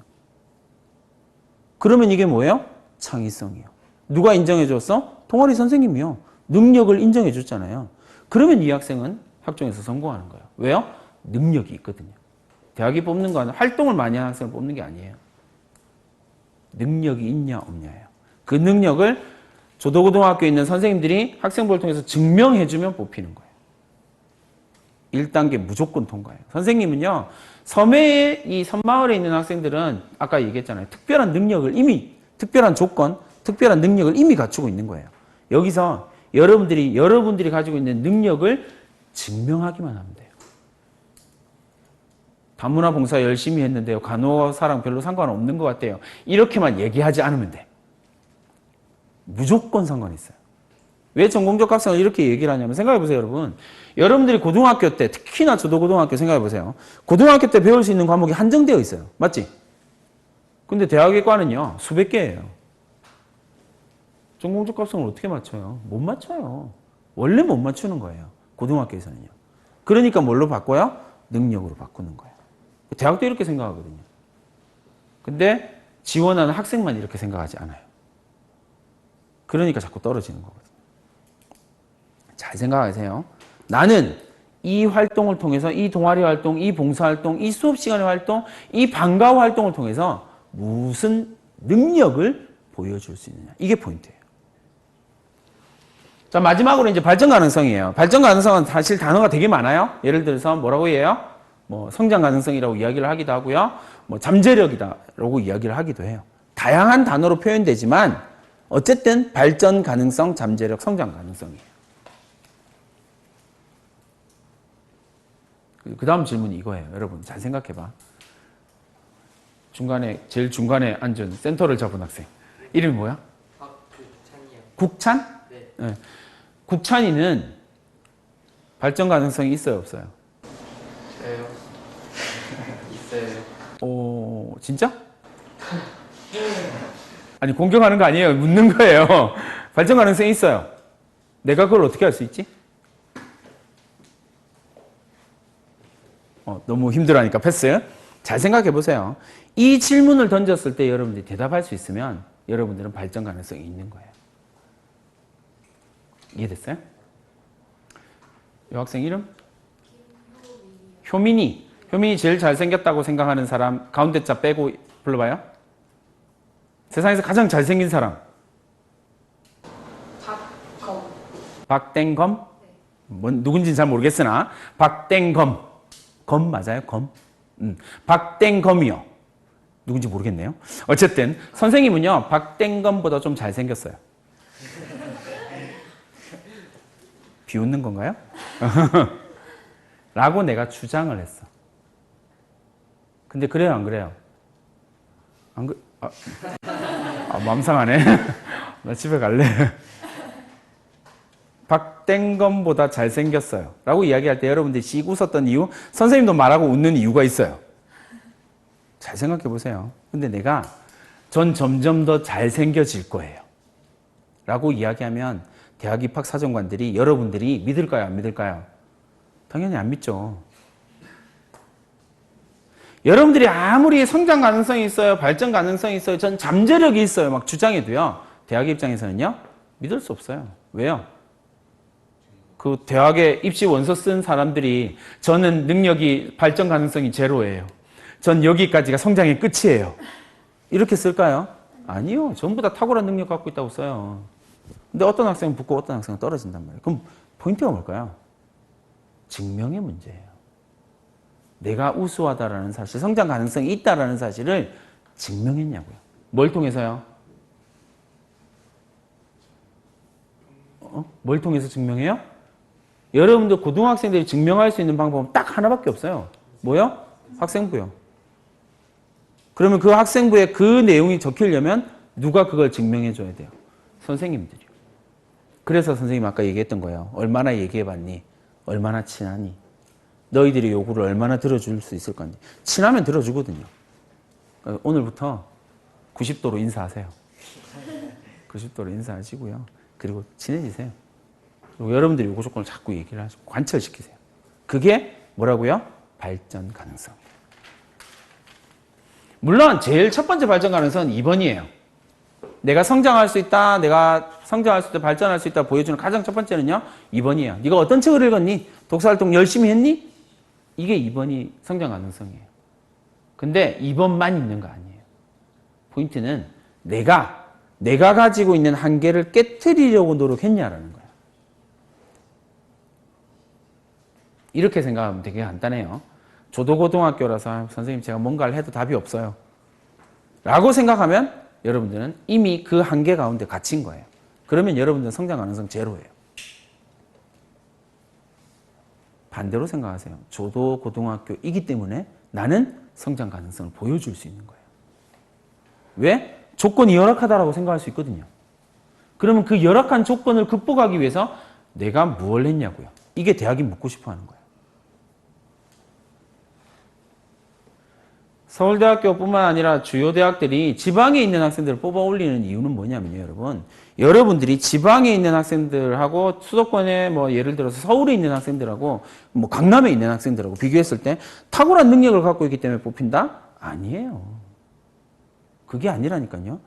그러면 이게 뭐예요? 창의성이요. 누가 인정해줬어? 동아리 선생님이요. 능력을 인정해줬잖아요. 그러면 이 학생은 학종에서 성공하는 거예요. 왜요? 능력이 있거든요. 대학이 뽑는 건 활동을 많이 하는 학생을 뽑는 게 아니에요. 능력이 있냐 없냐예요. 그 능력을 조도고등학교에 있는 선생님들이 학생부를 통해서 증명해주면 뽑히는 거예요. 1단계 무조건 통과해요. 선생님은요. 섬에 이 섬마을에 있는 학생들은 아까 얘기했잖아요. 특별한 조건, 특별한 능력을 이미 갖추고 있는 거예요. 여기서 여러분들이 가지고 있는 능력을 증명하기만 하면 돼요. 다문화 봉사 열심히 했는데요. 간호사랑 별로 상관없는 것 같아요. 이렇게만 얘기하지 않으면 돼. 무조건 상관이 있어요. 왜 전공적 합성을 이렇게 얘기를 하냐면 생각해 보세요, 여러분. 여러분들이 고등학교 때, 특히나 저도고등학교 생각해 보세요. 고등학교 때 배울 수 있는 과목이 한정되어 있어요. 맞지? 근데 대학의 과는요, 수백 개예요. 전공적 합성을 어떻게 맞춰요? 못 맞춰요. 원래 못 맞추는 거예요. 고등학교에서는요. 그러니까 뭘로 바꿔요? 능력으로 바꾸는 거예요. 대학도 이렇게 생각하거든요. 근데 지원하는 학생만 이렇게 생각하지 않아요. 그러니까 자꾸 떨어지는 거거든요. 잘 생각하세요. 나는 이 활동을 통해서 이 동아리 활동, 이 봉사 활동, 이 수업 시간의 활동, 이 방과후 활동을 통해서 무슨 능력을 보여줄 수 있느냐. 이게 포인트예요. 자, 마지막으로 이제 발전 가능성이에요. 발전 가능성은 사실 단어가 되게 많아요. 예를 들어서 뭐라고 해요? 뭐 성장 가능성이라고 이야기를 하기도 하고요. 뭐 잠재력이다라고 이야기를 하기도 해요. 다양한 단어로 표현되지만 어쨌든 발전 가능성, 잠재력, 성장 가능성이에요. 그 다음 질문이 이거예요. 여러분 잘 생각해봐. 제일 중간에 앉은 센터를 잡은 학생. 이름이 뭐야? 국찬이요. 국찬? 네. 네. 국찬이는 발전 가능성이 있어요, 없어요? 저요. 있어요. 오, 진짜? 아니, 공격하는 거 아니에요. 묻는 거예요. 발전 가능성이 있어요. 내가 그걸 어떻게 할 수 있지? 너무 힘들어하니까 패스. 잘 생각해 보세요. 이 질문을 던졌을 때 여러분들이 대답할 수 있으면 여러분들은 발전 가능성이 있는 거예요. 이해됐어요? 이 학생 이름? 효민이. 효민이 제일 잘생겼다고 생각하는 사람 가운데 자 빼고 불러봐요. 세상에서 가장 잘생긴 사람. 박땡검. 누군지는 잘 모르겠으나 박땡검. 검 맞아요? 검? 박땡검이요. 누군지 모르겠네요. 어쨌든 선생님은요. 박땡검보다 좀 잘생겼어요. 비웃는 건가요? 라고 내가 주장을 했어. 근데 그래요, 안 그래요? 마음 상하네. 나 집에 갈래. 헛된 것보다 잘생겼어요. 라고 이야기할 때 여러분들이 씩 웃었던 이유, 선생님도 말하고 웃는 이유가 있어요. 잘 생각해 보세요. 근데 내가 전 점점 더 잘생겨질 거예요. 라고 이야기하면 대학 입학 사정관들이 여러분들이 믿을까요? 안 믿을까요? 당연히 안 믿죠. 여러분들이 아무리 성장 가능성이 있어요. 발전 가능성이 있어요. 전 잠재력이 있어요. 막 주장해도요. 대학 입장에서는요. 믿을 수 없어요. 왜요? 그 대학에 입시 원서 쓴 사람들이 저는 능력이 발전 가능성이 제로예요. 전 여기까지가 성장의 끝이에요. 이렇게 쓸까요? 아니요. 전부 다 탁월한 능력 갖고 있다고 써요. 근데 어떤 학생은 붙고 어떤 학생은 떨어진단 말이에요. 그럼 포인트가 뭘까요? 증명의 문제예요. 내가 우수하다라는 사실, 성장 가능성이 있다라는 사실을 증명했냐고요. 뭘 통해서요? 뭘 통해서 증명해요? 여러분들 고등학생들이 증명할 수 있는 방법은 딱 하나밖에 없어요. 뭐요? 학생부요. 그러면 그 학생부에 그 내용이 적히려면 누가 그걸 증명해 줘야 돼요? 선생님들이요. 그래서 선생님 아까 얘기했던 거예요. 얼마나 얘기해봤니? 얼마나 친하니? 너희들의 요구를 얼마나 들어줄 수 있을 건지. 친하면 들어주거든요. 그러니까 오늘부터 90도로 인사하세요. 90도로 인사하시고요. 그리고 친해지세요. 그리고 여러분들이 요구 조건을 자꾸 얘기를 하시고 관철시키세요. 그게 뭐라고요? 발전 가능성. 물론 제일 첫 번째 발전 가능성은 2번이에요. 내가 성장할 수 있다, 내가 성장할 수 있다, 발전할 수 있다 보여주는 가장 첫 번째는요. 2번이에요. 네가 어떤 책을 읽었니? 독서활동 열심히 했니? 이게 2번이 성장 가능성이에요. 근데 2번만 있는 거 아니에요. 포인트는 내가 가지고 있는 한계를 깨트리려고 노력했냐라는 거예요. 이렇게 생각하면 되게 간단해요. 조도고등학교라서 선생님 제가 뭔가를 해도 답이 없어요. 라고 생각하면 여러분들은 이미 그 한계 가운데 갇힌 거예요. 그러면 여러분들은 성장 가능성 제로예요. 반대로 생각하세요. 조도고등학교이기 때문에 나는 성장 가능성을 보여줄 수 있는 거예요. 왜? 조건이 열악하다고 생각할 수 있거든요. 그러면 그 열악한 조건을 극복하기 위해서 내가 무엇을 했냐고요. 이게 대학이 묻고 싶어 하는 거예요. 서울대학교뿐만 아니라 주요 대학들이 지방에 있는 학생들을 뽑아 올리는 이유는 뭐냐면요, 여러분. 여러분들이 지방에 있는 학생들하고 수도권에 뭐 예를 들어서 서울에 있는 학생들하고 뭐 강남에 있는 학생들하고 비교했을 때 탁월한 능력을 갖고 있기 때문에 뽑힌다? 아니에요. 그게 아니라니까요.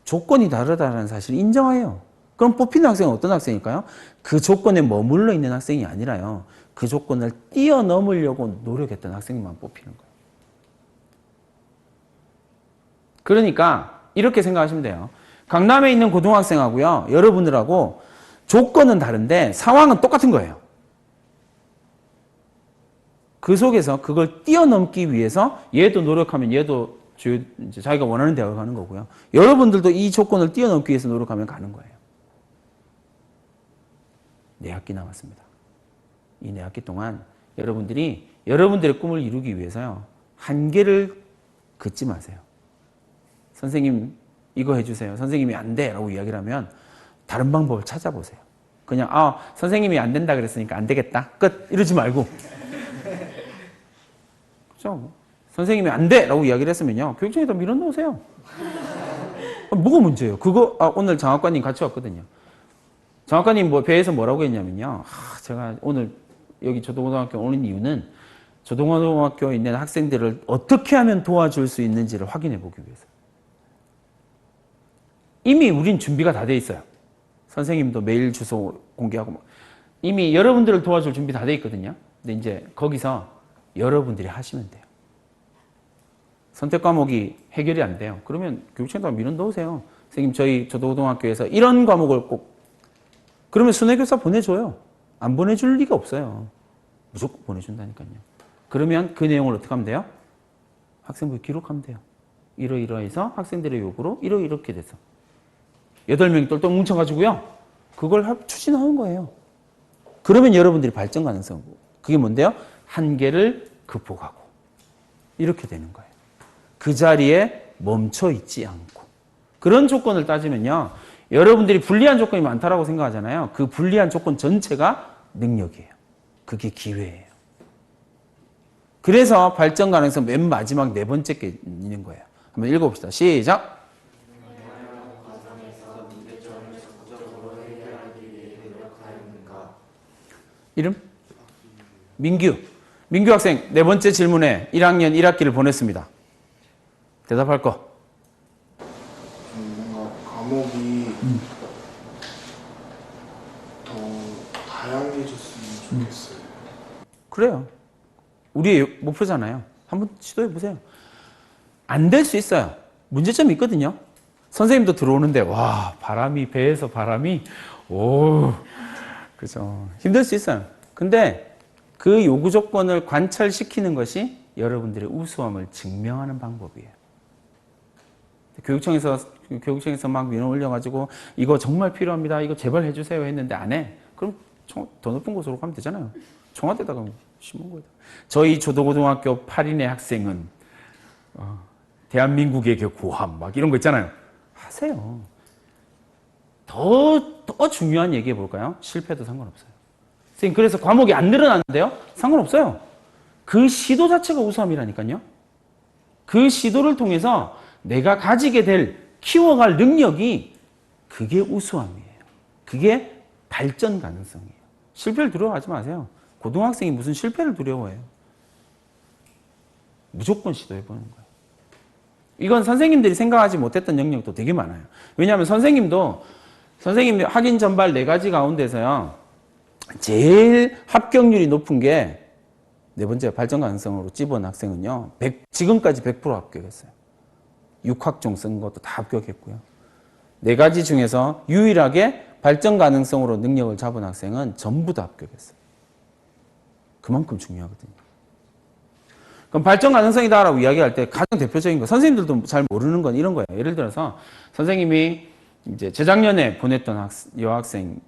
조건이 다르다는 사실을 인정해요. 그럼 뽑히는 학생은 어떤 학생일까요? 그 조건에 머물러 있는 학생이 아니라요. 그 조건을 뛰어넘으려고 노력했던 학생만 뽑히는 거예요. 그러니까 이렇게 생각하시면 돼요. 강남에 있는 고등학생하고요. 여러분들하고 조건은 다른데 상황은 똑같은 거예요. 그 속에서 그걸 뛰어넘기 위해서 얘도 노력하면 얘도 이제 자기가 원하는 대학을 가는 거고요. 여러분들도 이 조건을 뛰어넘기 위해서 노력하면 가는 거예요. 4학기 남았습니다. 이 4학기 동안 여러분들이 여러분들의 꿈을 이루기 위해서요. 한계를 긋지 마세요. 선생님 이거 해주세요. 선생님이 안 돼 라고 이야기를 하면 다른 방법을 찾아보세요. 그냥 선생님이 안 된다 그랬으니까 안 되겠다. 끝. 이러지 말고. 그렇죠? 선생님이 안 돼 라고 이야기를 했으면요. 교육청에다 밀어넣으세요. 뭐가 문제예요? 그거 오늘 장학관님 같이 왔거든요. 장학관님 배에서 뭐라고 했냐면요. 제가 오늘 여기 조동고등학교 오는 이유는 조동고등학교에 있는 학생들을 어떻게 하면 도와줄 수 있는지를 확인해 보기 위해서. 이미 우린 준비가 다 돼 있어요. 선생님도 메일 주소 공개하고 이미 여러분들을 도와줄 준비 다 돼 있거든요. 근데 이제 거기서 여러분들이 하시면 돼요. 선택 과목이 해결이 안 돼요. 그러면 교육청에다 밀어 넣으세요. 선생님 저희 조도고등학교에서 이런 과목을 꼭 그러면 순회교사 보내줘요. 안 보내줄 리가 없어요. 무조건 보내준다니까요. 그러면 그 내용을 어떻게 하면 돼요? 학생부에 기록하면 돼요. 이러이러해서 학생들의 요구로 이렇게 돼서 8명이 똘똘 뭉쳐가지고요. 그걸 추진하는 거예요. 그러면 여러분들이 발전 가능성, 그게 뭔데요? 한계를 극복하고 이렇게 되는 거예요. 그 자리에 멈춰 있지 않고. 그런 조건을 따지면요. 여러분들이 불리한 조건이 많다라고 생각하잖아요. 그 불리한 조건 전체가 능력이에요. 그게 기회예요. 그래서 발전 가능성 맨 마지막 네 번째 게 있는 거예요. 한번 읽어봅시다. 시작. 이름? 민규. 민규 학생 네 번째 질문에 1학년 1학기를 보냈습니다. 대답할 거. 뭔가 과목이 더 다양해졌으면 좋겠어요. 그래요. 우리의 목표잖아요. 한번 시도해 보세요. 안 될 수 있어요. 문제점이 있거든요. 선생님도 들어오는데 와 바람이 배에서 바람이 오 그죠. 힘들 수 있어요. 근데 그 요구 조건을 관찰시키는 것이 여러분들의 우수함을 증명하는 방법이에요. 교육청에서 막 민원 올려가지고 이거 정말 필요합니다. 이거 제발 해주세요 했는데 안 해. 그럼 더 높은 곳으로 가면 되잖아요. 청와대에다가 심은 거예요. 저희 조도고등학교 8인의 학생은 대한민국의 고함 막 이런 거 있잖아요. 하세요. 더 중요한 얘기해 볼까요? 실패도 상관없어요. 선생님 그래서 과목이 안 늘어나는데요? 상관없어요. 그 시도 자체가 우수함이라니까요. 그 시도를 통해서 내가 가지게 될 키워갈 능력이 그게 우수함이에요. 그게 발전 가능성이에요. 실패를 두려워하지 마세요. 고등학생이 무슨 실패를 두려워해요. 무조건 시도해보는 거예요. 이건 선생님들이 생각하지 못했던 영역도 되게 많아요. 왜냐하면 선생님이 학인 전발 4가지 가운데서요. 제일 합격률이 높은 게 네 번째 발전 가능성으로 집어온 학생은요. 지금까지 100% 합격했어요. 6학종 쓴 것도 다 합격했고요. 4가지 중에서 유일하게 발전 가능성으로 능력을 잡은 학생은 전부 다 합격했어요. 그만큼 중요하거든요. 그럼 발전 가능성이다라고 이야기할 때 가장 대표적인 거, 선생님들도 잘 모르는 건 이런 거예요. 예를 들어서 선생님이 이제 재작년에 보냈던 여학생,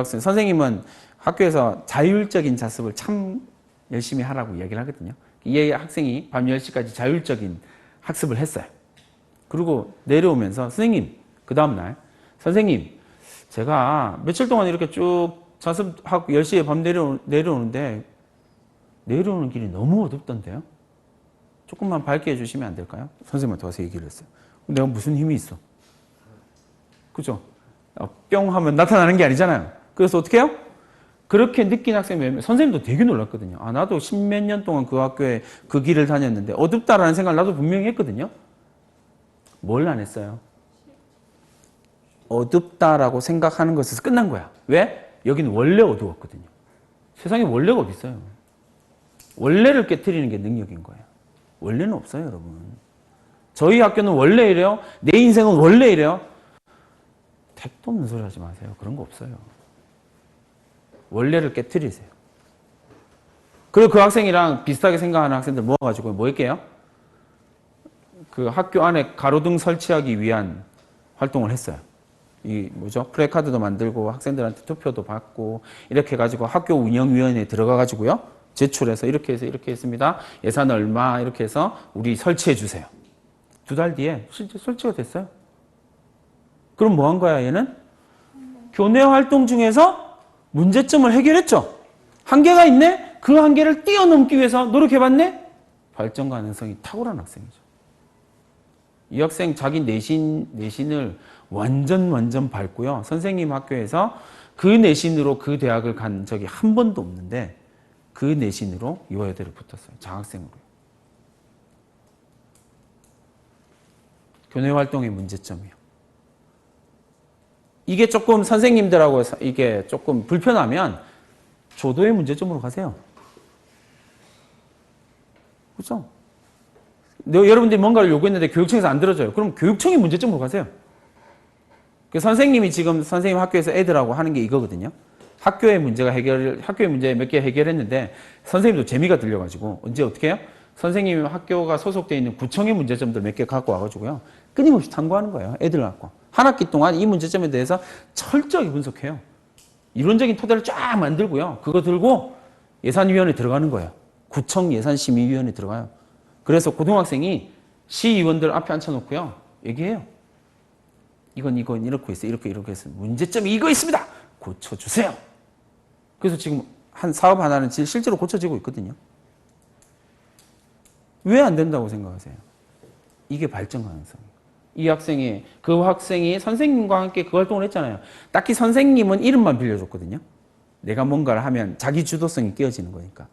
선생님은 학교에서 자율적인 자습을 참 열심히 하라고 이야기를 하거든요. 이 학생이 밤 10시까지 자율적인 학습을 했어요. 그리고 내려오면서 선생님, 그 다음날 선생님, 제가 며칠 동안 이렇게 쭉 자습하고 10시에 밤 내려오는데 내려오는 길이 너무 어둡던데요? 조금만 밝게 해주시면 안 될까요? 선생님한테 와서 얘기를 했어요. 내가 무슨 힘이 있어? 그죠? 뿅 하면 나타나는 게 아니잖아요. 그래서 어떻게 해요? 그렇게 느낀 학생이 몇 명, 선생님도 되게 놀랐거든요. 아, 나도 10몇 년 동안 그 학교에 그 길을 다녔는데 어둡다라는 생각을 나도 분명히 했거든요. 뭘 안 했어요? 어둡다라고 생각하는 것에서 끝난 거야. 왜? 여기는 원래 어두웠거든요. 세상에 원래가 어디 있어요? 원래를 깨트리는 게 능력인 거예요. 원래는 없어요, 여러분. 저희 학교는 원래 이래요. 내 인생은 원래 이래요. 택도 없는 소리 하지 마세요. 그런 거 없어요. 원래를 깨트리세요. 그리고 그 학생이랑 비슷하게 생각하는 학생들 모아가지고 뭐 할게요? 그 학교 안에 가로등 설치하기 위한 활동을 했어요. 이 뭐죠? 플래카드도 만들고 학생들한테 투표도 받고 이렇게 해가지고 학교 운영위원회에 들어가가지고요. 제출해서 이렇게 해서 이렇게 했습니다. 예산 얼마 이렇게 해서 우리 설치해 주세요. 2달 뒤에 실제 설치가 됐어요. 그럼 뭐 한 거야 얘는? 교내 활동 중에서 문제점을 해결했죠. 한계가 있네? 그 한계를 뛰어넘기 위해서 노력해봤네? 발전 가능성이 탁월한 학생이죠. 이 학생 자기 내신을 완전 밟고요. 선생님 학교에서 그 내신으로 그 대학을 간 적이 한 번도 없는데 그 내신으로 이화여대를 붙었어요. 장학생으로요. 교내 활동의 문제점이요. 이게 조금 선생님들하고 이게 조금 불편하면 조도의 문제점으로 가세요. 그렇죠? 여러분들이 뭔가를 요구했는데 교육청에서 안 들어줘요. 그럼 교육청의 문제점으로 가세요. 선생님이 지금 선생님 학교에서 애들하고 하는 게 이거거든요. 학교의 문제 몇 개 해결했는데 선생님도 재미가 들려가지고 언제 어떻게 해요? 선생님 학교가 소속되어 있는 구청의 문제점들 몇 개 갖고 와가지고요. 끊임없이 탐구하는 거예요. 애들 갖고. 한 학기 동안 이 문제점에 대해서 철저하게 분석해요. 이론적인 토대를 쫙 만들고요. 그거 들고 예산위원회에 들어가는 거예요. 구청 예산심의위원회에 들어가요. 그래서 고등학생이 시의원들 앞에 앉혀놓고요. 얘기해요. 이건 이렇게 있어요. 이렇게 해서 문제점이 이거 있습니다. 고쳐주세요. 그래서 지금 한 사업 하나는 실제로 고쳐지고 있거든요. 왜 안 된다고 생각하세요? 이게 발전 가능성이에요. 그 학생이 선생님과 함께 그 활동을 했잖아요. 딱히 선생님은 이름만 빌려줬거든요. 내가 뭔가를 하면 자기 주도성이 깨어지는 거니까.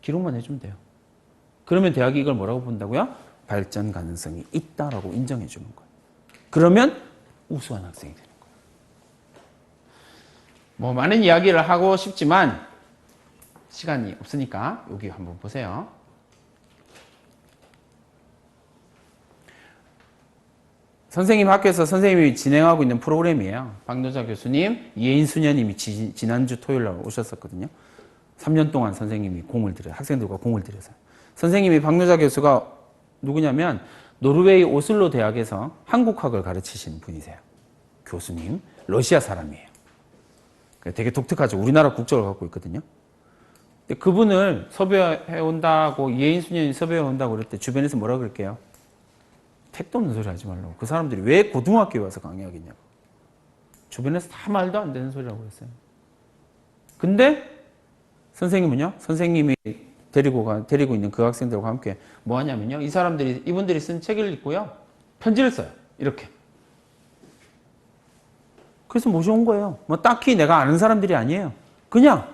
기록만 해주면 돼요. 그러면 대학이 이걸 뭐라고 본다고요? 발전 가능성이 있다라고 인정해 주는 거예요. 그러면 우수한 학생이 되는 거예요. 뭐 많은 이야기를 하고 싶지만 시간이 없으니까 여기 한번 보세요. 선생님 학교에서 선생님이 진행하고 있는 프로그램이에요. 박노자 교수님, 이혜인 수녀님이 지난주 토요일 날 오셨었거든요. 3년 동안 선생님이 학생들과 공을 들여서. 선생님이 박노자 교수가 누구냐면 노르웨이 오슬로 대학에서 한국학을 가르치시는 분이세요. 교수님, 러시아 사람이에요. 되게 독특하죠. 우리나라 국적을 갖고 있거든요. 근데 그분을 섭외해 온다고, 이혜인 수녀님이 섭외해 온다고 그럴 때 주변에서 뭐라 그럴게요? 택도 없는 소리 하지 말라고. 그 사람들이 왜 고등학교에 와서 강의하겠냐고. 주변에서 다 말도 안 되는 소리라고 했어요. 근데 선생님은요? 선생님이 데리고 있는 그 학생들과 함께 뭐 하냐면요. 이분들이 쓴 책을 읽고요. 편지를 써요. 이렇게. 그래서 모셔온 거예요. 뭐 딱히 내가 아는 사람들이 아니에요. 그냥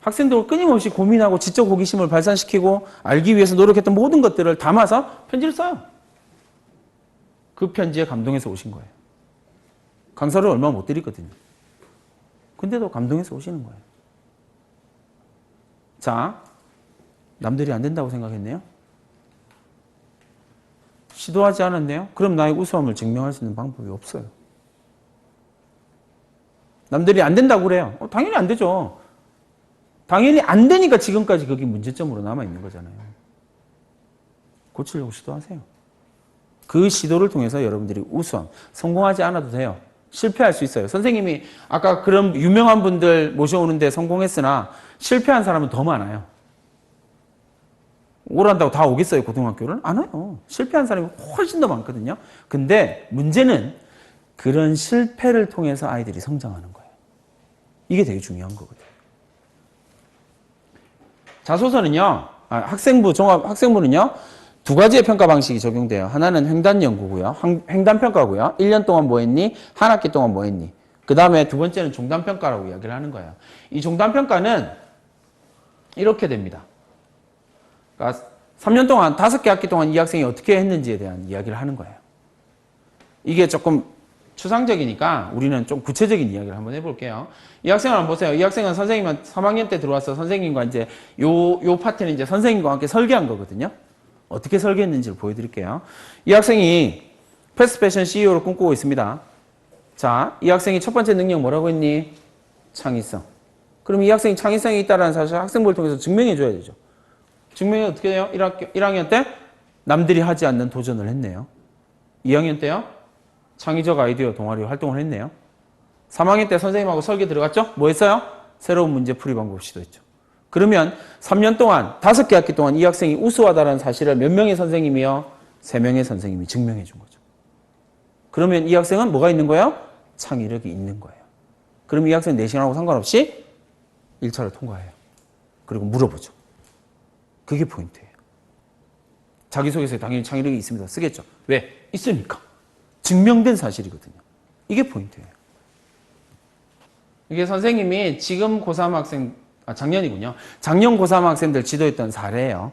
학생들과 끊임없이 고민하고 지적 호기심을 발산시키고 알기 위해서 노력했던 모든 것들을 담아서 편지를 써요. 그 편지에 감동해서 오신 거예요. 강사를 얼마 못 드리거든요. 근데도 감동해서 오시는 거예요. 자, 남들이 안 된다고 생각했네요? 시도하지 않았네요? 그럼 나의 우수함을 증명할 수 있는 방법이 없어요. 남들이 안 된다고 그래요. 당연히 안 되죠. 당연히 안 되니까 지금까지 그게 문제점으로 남아있는 거잖아요. 고치려고 시도하세요. 그 시도를 통해서 여러분들이 우수함, 성공하지 않아도 돼요. 실패할 수 있어요. 선생님이 아까 그런 유명한 분들 모셔오는데 성공했으나 실패한 사람은 더 많아요. 오란다고 다 오겠어요, 고등학교를? 안 와요. 실패한 사람이 훨씬 더 많거든요. 근데 문제는 그런 실패를 통해서 아이들이 성장하는 거예요. 이게 되게 중요한 거거든요. 자소서는요, 학생부는요, 두 가지의 평가 방식이 적용돼요. 하나는 횡단 연구고요. 횡단 평가고요. 1년 동안 뭐 했니? 한 학기 동안 뭐 했니? 그 다음에 두 번째는 종단 평가라고 이야기를 하는 거예요. 이 종단 평가는 이렇게 됩니다. 그러니까 3년 동안 5개 학기 동안 이 학생이 어떻게 했는지에 대한 이야기를 하는 거예요. 이게 조금 추상적이니까 우리는 좀 구체적인 이야기를 한번 해볼게요. 이 학생을 한번 보세요. 이 학생은 선생님은 3학년 때 들어와서 선생님과 이제 요 파트는 이제 선생님과 함께 설계한 거거든요. 어떻게 설계했는지를 보여드릴게요. 이 학생이 패스트 패션 CEO를 꿈꾸고 있습니다. 자, 이 학생이 첫 번째 능력 뭐라고 했니? 창의성. 그럼 이 학생이 창의성이 있다는 사실을 학생부를 통해서 증명해 줘야 되죠. 증명이 어떻게 돼요? 1학년 때 남들이 하지 않는 도전을 했네요. 2학년 때요? 창의적 아이디어 동아리 활동을 했네요. 3학년 때 선생님하고 설계 들어갔죠? 뭐 했어요? 새로운 문제 풀이 방법 시도했죠. 그러면 3년 동안 5개 학기 동안 이 학생이 우수하다는 사실을 몇 명의 선생님이요? 3명의 선생님이 증명해 준 거죠. 그러면 이 학생은 뭐가 있는 거예요? 창의력이 있는 거예요. 그럼 이 학생 내신하고 상관없이 1차를 통과해요. 그리고 물어보죠. 그게 포인트예요. 자기소개서에 당연히 창의력이 있습니다. 쓰겠죠. 왜? 있으니까. 증명된 사실이거든요. 이게 포인트예요. 이게 선생님이 지금 고3 학생, 작년이군요. 작년 고3 학생들 지도했던 사례예요.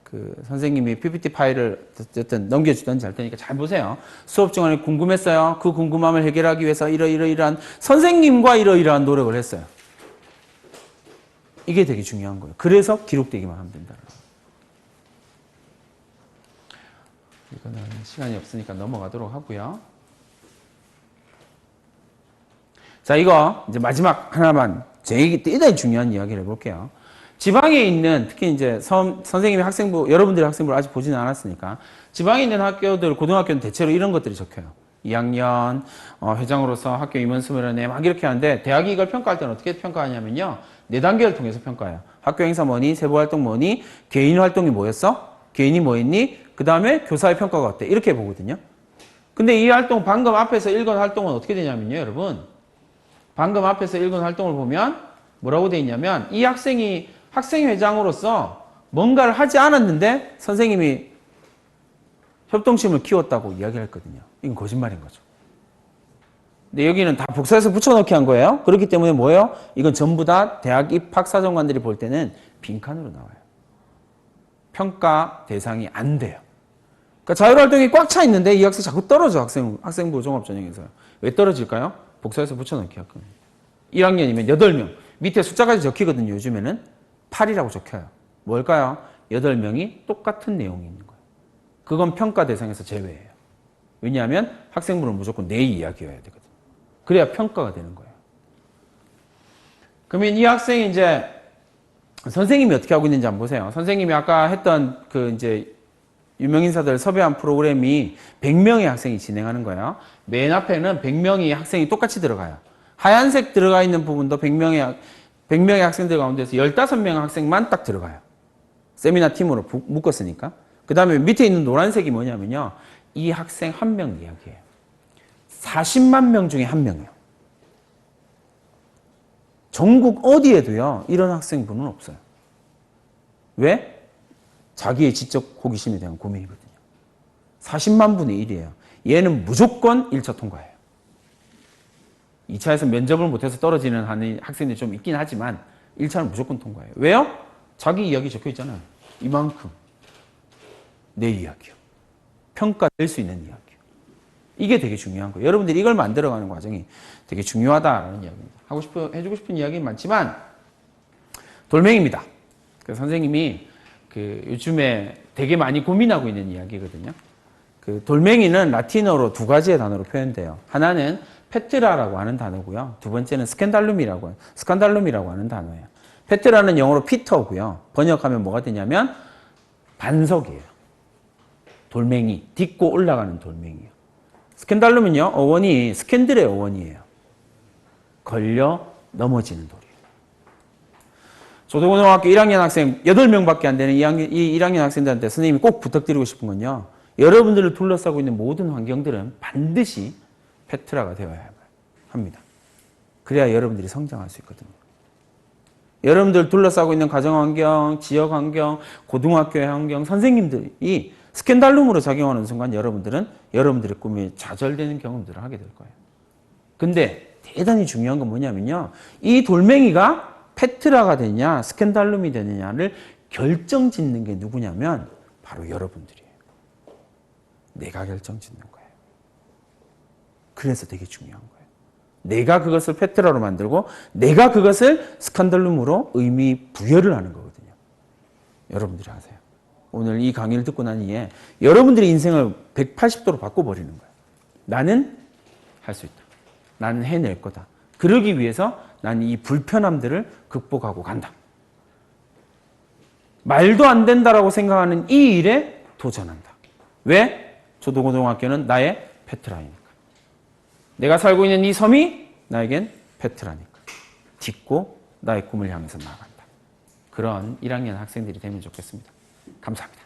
그 선생님이 PPT 파일을 어쨌든 넘겨주던지 할 테니까 잘 보세요. 수업 중간에 궁금했어요. 그 궁금함을 해결하기 위해서 이러이러한 선생님과 이러이러한 노력을 했어요. 이게 되게 중요한 거예요. 그래서 기록되기만 하면 된다. 이거는 시간이 없으니까 넘어가도록 하고요. 자, 이거 이제 마지막 하나만 대단히 중요한 이야기를 해볼게요. 지방에 있는 특히 이제 선생님이 학생부, 여러분들이 학생부를 아직 보지는 않았으니까 지방에 있는 학교들, 고등학교는 대체로 이런 것들이 적혀요. 2학년 회장으로서 학교 임원 24, 막 이렇게 하는데 대학이 이걸 평가할 때는 어떻게 평가하냐면요. 4단계를 통해서 평가해요. 학교 행사 뭐니? 세부활동 뭐니? 개인 활동이 뭐였어? 개인이 뭐 했니? 그 다음에 교사의 평가가 어때? 이렇게 보거든요. 근데 이 활동, 방금 앞에서 읽은 활동은 어떻게 되냐면요, 여러분. 방금 앞에서 읽은 활동을 보면 뭐라고 돼 있냐면 이 학생이 학생회장으로서 뭔가를 하지 않았는데 선생님이 협동심을 키웠다고 이야기를 했거든요. 이건 거짓말인 거죠. 근데 여기는 다 복사해서 붙여넣기 한 거예요. 그렇기 때문에 뭐예요? 이건 전부 다 대학 입학 사정관들이 볼 때는 빈칸으로 나와요. 평가 대상이 안 돼요. 그러니까 자율활동이 꽉 차 있는데 이 학생 자꾸 떨어져. 학생부 종합전형에서. 왜 떨어질까요? 복사해서 붙여넣기 할 겁니다. 1학년이면 8명. 밑에 숫자까지 적히거든요. 요즘에는 8이라고 적혀요. 뭘까요? 8명이 똑같은 내용이 있는 거예요. 그건 평가 대상에서 제외예요. 왜냐하면 학생부는 무조건 내 이야기여야 되거든요. 그래야 평가가 되는 거예요. 그러면 이 학생이 이제 선생님이 어떻게 하고 있는지 한번 보세요. 선생님이 아까 했던 그 이제 유명인사들 섭외한 프로그램이 100명의 학생이 진행하는 거예요. 맨 앞에는 100명의 학생이 똑같이 들어가요. 하얀색 들어가 있는 부분도 100명의 학생들 가운데서 15명의 학생만 딱 들어가요. 세미나 팀으로 묶었으니까. 그 다음에 밑에 있는 노란색이 뭐냐면요. 이 학생 한 명 이야기예요. 40만 명 중에 한 명이에요. 전국 어디에도요, 이런 학생분은 없어요. 왜? 자기의 지적 호기심에 대한 고민이거든요. 40만 분의 1이에요. 얘는 무조건 1차 통과해요. 2차에서 면접을 못해서 떨어지는 학생들이 좀 있긴 하지만 1차는 무조건 통과해요. 왜요? 자기 이야기 적혀 있잖아요. 이만큼. 내 이야기요. 평가될 수 있는 이야기요. 이게 되게 중요한 거예요. 여러분들이 이걸 만들어가는 과정이 되게 중요하다라는 이야기입니다. 해주고 싶은 이야기는 많지만 돌멩이입니다. 그래서 선생님이 요즘에 되게 많이 고민하고 있는 이야기거든요. 돌멩이는 라틴어로 2가지의 단어로 표현돼요. 하나는 페트라라고 하는 단어고요. 두 번째는 스캔달룸이라고 하는 단어예요. 페트라는 영어로 피터고요. 번역하면 뭐가 되냐면 반석이에요. 돌멩이, 딛고 올라가는 돌멩이요. 스캔달룸은요, 어원이 스캔들의 어원이에요. 걸려 넘어지는 돌이에요. 조도고등학교 1학년 학생 8명밖에 안 되는 이 1학년 학생들한테 선생님이 꼭 부탁드리고 싶은 건요. 여러분들을 둘러싸고 있는 모든 환경들은 반드시 페트라가 되어야 합니다. 그래야 여러분들이 성장할 수 있거든요. 여러분들 둘러싸고 있는 가정환경, 지역환경, 고등학교의 환경, 선생님들이 스캔달룸으로 작용하는 순간 여러분들은 여러분들의 꿈이 좌절되는 경험들을 하게 될 거예요. 근데 대단히 중요한 건 뭐냐면요. 이 돌멩이가 페트라가 되냐 스캔달룸이 되느냐를 결정짓는 게 누구냐면 바로 여러분들이에요. 내가 결정짓는 거예요. 그래서 되게 중요한 거예요. 내가 그것을 페트라로 만들고 내가 그것을 스캔달룸으로 의미 부여를 하는 거거든요. 여러분들이 하세요. 오늘 이 강의를 듣고 난 이후에 여러분들의 인생을 180도로 바꿔버리는 거예요. 나는 할 수 있다. 나는 해낼 거다. 그러기 위해서 나는 이 불편함들을 극복하고 간다. 말도 안 된다라고 생각하는 이 일에 도전한다. 왜? 조도고등학교는 나의 페트라이니까. 내가 살고 있는 이 섬이 나에겐 페트라니까. 딛고 나의 꿈을 향해서 나아간다. 그런 1학년 학생들이 되면 좋겠습니다. 감사합니다.